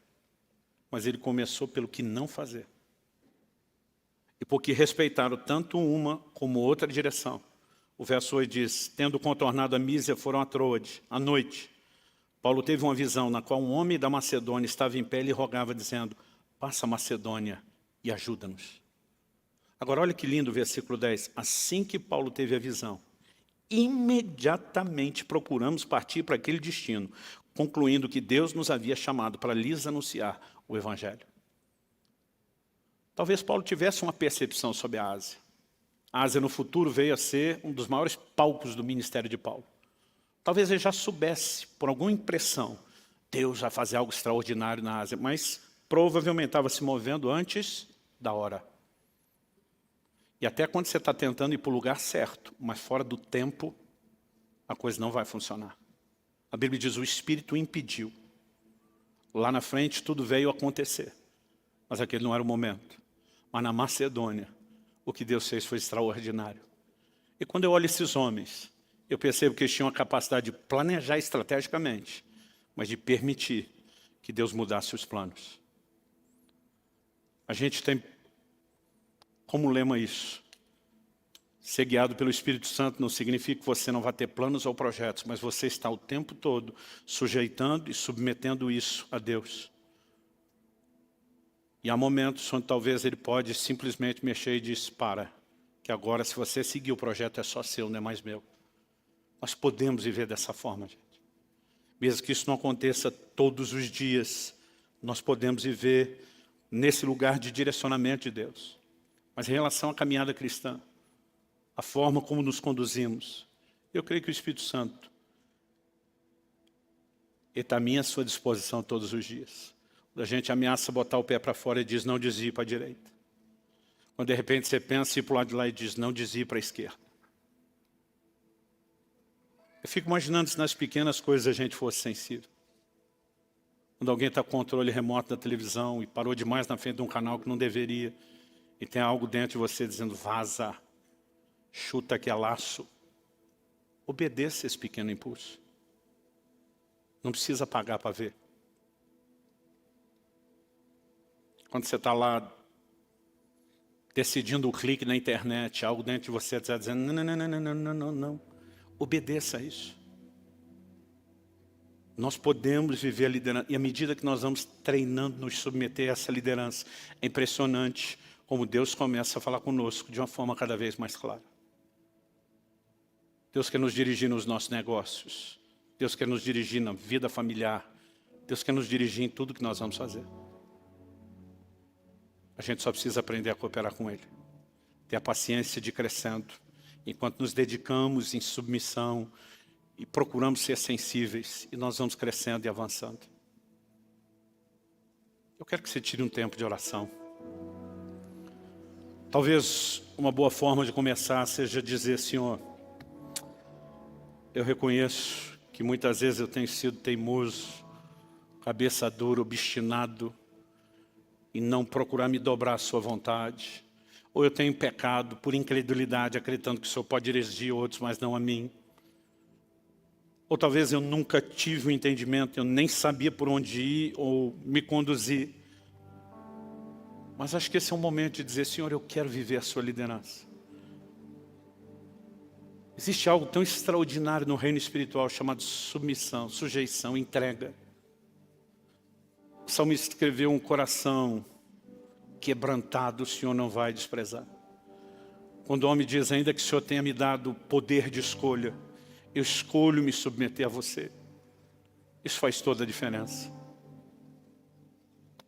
mas Ele começou pelo que não fazer. E porque respeitaram tanto uma como outra direção, O verso 8 diz, tendo contornado a Mísia, foram a Troade, à noite. Paulo teve uma visão na qual um homem da Macedônia estava em pé e lhe rogava, dizendo, passa a Macedônia e ajuda-nos. Agora olha que lindo o versículo 10. Assim que Paulo teve a visão, imediatamente procuramos partir para aquele destino, concluindo que Deus nos havia chamado para lhes anunciar o Evangelho. Talvez Paulo tivesse uma percepção sobre a Ásia. A Ásia no futuro veio a ser um dos maiores palcos do ministério de Paulo. Talvez ele já soubesse, por alguma impressão, Deus vai fazer algo extraordinário na Ásia, mas provavelmente estava se movendo antes da hora. E até quando você está tentando ir para o lugar certo, mas fora do tempo, a coisa não vai funcionar. A Bíblia diz, o Espírito impediu. Lá na frente tudo veio acontecer, mas aquele não era o momento. Mas na Macedônia, o que Deus fez foi extraordinário. E quando eu olho esses homens, eu percebo que eles tinham a capacidade de planejar estrategicamente, mas de permitir que Deus mudasse os planos. A gente tem como lema isso. Ser guiado pelo Espírito Santo não significa que você não vai ter planos ou projetos, mas você está o tempo todo sujeitando e submetendo isso a Deus. E há momentos onde talvez ele pode simplesmente mexer e diz, para, que agora se você seguir o projeto é só seu, não é mais meu. Nós podemos viver dessa forma, gente. Mesmo que isso não aconteça todos os dias, nós podemos viver nesse lugar de direcionamento de Deus. Mas em relação à caminhada cristã, a forma como nos conduzimos, eu creio que o Espírito Santo está à minha sua disposição todos os dias. Quando a gente ameaça botar o pé para fora e diz, não desvie para a direita. Quando de repente você pensa em ir para o lado de lá e diz, não desvie para a esquerda. Eu fico imaginando se nas pequenas coisas a gente fosse sensível. Quando alguém está com o controle remoto da televisão e parou demais na frente de um canal que não deveria, e tem algo dentro de você dizendo, vaza, chuta que é laço. Obedeça esse pequeno impulso. Não precisa pagar para ver. Quando você está lá decidindo o clique na internet, algo dentro de você está dizendo, não. Obedeça a isso. Nós podemos viver a liderança. E à medida que nós vamos treinando, nos submeter a essa liderança, é impressionante como Deus começa a falar conosco de uma forma cada vez mais clara. Deus quer nos dirigir nos nossos negócios. Deus quer nos dirigir na vida familiar. Deus quer nos dirigir em tudo que nós vamos fazer. A gente só precisa aprender a cooperar com Ele. Ter a paciência de ir crescendo. Enquanto nos dedicamos em submissão e procuramos ser sensíveis, e nós vamos crescendo e avançando. Eu quero que você tire um tempo de oração. Talvez uma boa forma de começar seja dizer, Senhor, eu reconheço que muitas vezes eu tenho sido teimoso, cabeça dura, obstinado, e não procurar me dobrar à sua vontade. Ou eu tenho pecado por incredulidade, acreditando que o Senhor pode dirigir outros, mas não a mim. Ou talvez eu nunca tive o entendimento, eu nem sabia por onde ir ou me conduzir. Mas acho que esse é um momento de dizer, Senhor, eu quero viver a sua liderança. Existe algo tão extraordinário no reino espiritual chamado submissão, sujeição, entrega. O salmista escreveu, um coração quebrantado o Senhor não vai desprezar. Quando o homem diz, ainda que o Senhor tenha me dado poder de escolha, eu escolho me submeter a você. Isso faz toda a diferença.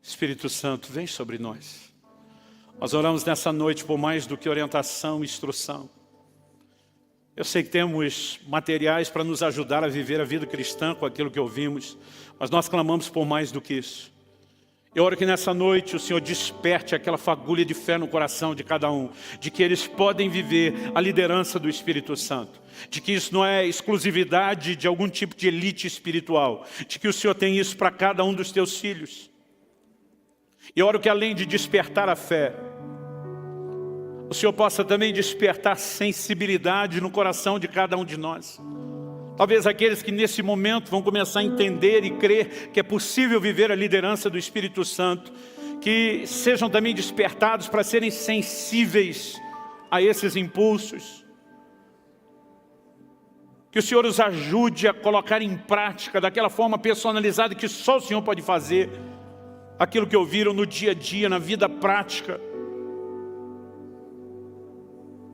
Espírito Santo, vem sobre nós. Nós oramos nessa noite por mais do que orientação e instrução. Eu sei que temos materiais para nos ajudar a viver a vida cristã com aquilo que ouvimos, mas nós clamamos por mais do que isso. Eu oro que nessa noite o Senhor desperte aquela fagulha de fé no coração de cada um, de que eles podem viver a liderança do Espírito Santo, de que isso não é exclusividade de algum tipo de elite espiritual, de que o Senhor tem isso para cada um dos teus filhos. E oro que além de despertar a fé, o Senhor possa também despertar sensibilidade no coração de cada um de nós. Talvez aqueles que nesse momento vão começar a entender e crer que é possível viver a liderança do Espírito Santo, que sejam também despertados para serem sensíveis a esses impulsos. Que o Senhor os ajude a colocar em prática, daquela forma personalizada que só o Senhor pode fazer, aquilo que ouviram no dia a dia, na vida prática.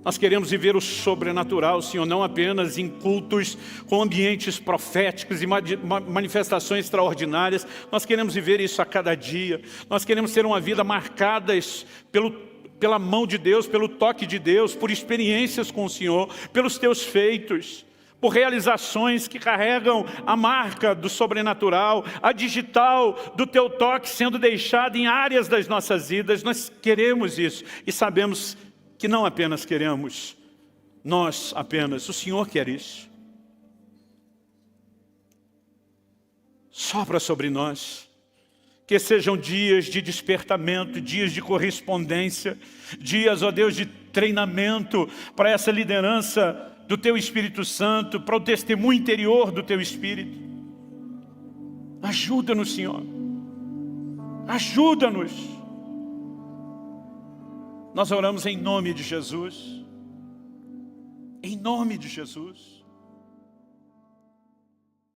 Nós queremos viver o sobrenatural, Senhor, não apenas em cultos com ambientes proféticos e manifestações extraordinárias. Nós queremos viver isso a cada dia. Nós queremos ter uma vida marcada pela mão de Deus, pelo toque de Deus, por experiências com o Senhor, pelos teus feitos, por realizações que carregam a marca do sobrenatural, a digital do teu toque sendo deixada em áreas das nossas vidas. Nós queremos isso e sabemos que não apenas queremos, nós apenas, o Senhor quer isso. Sopra sobre nós, que sejam dias de despertamento, dias de correspondência, dias, ó Deus, de treinamento para essa liderança do Teu Espírito Santo, para o testemunho interior do Teu Espírito. Ajuda-nos, Senhor. Ajuda-nos. Nós oramos em nome de Jesus. Em nome de Jesus.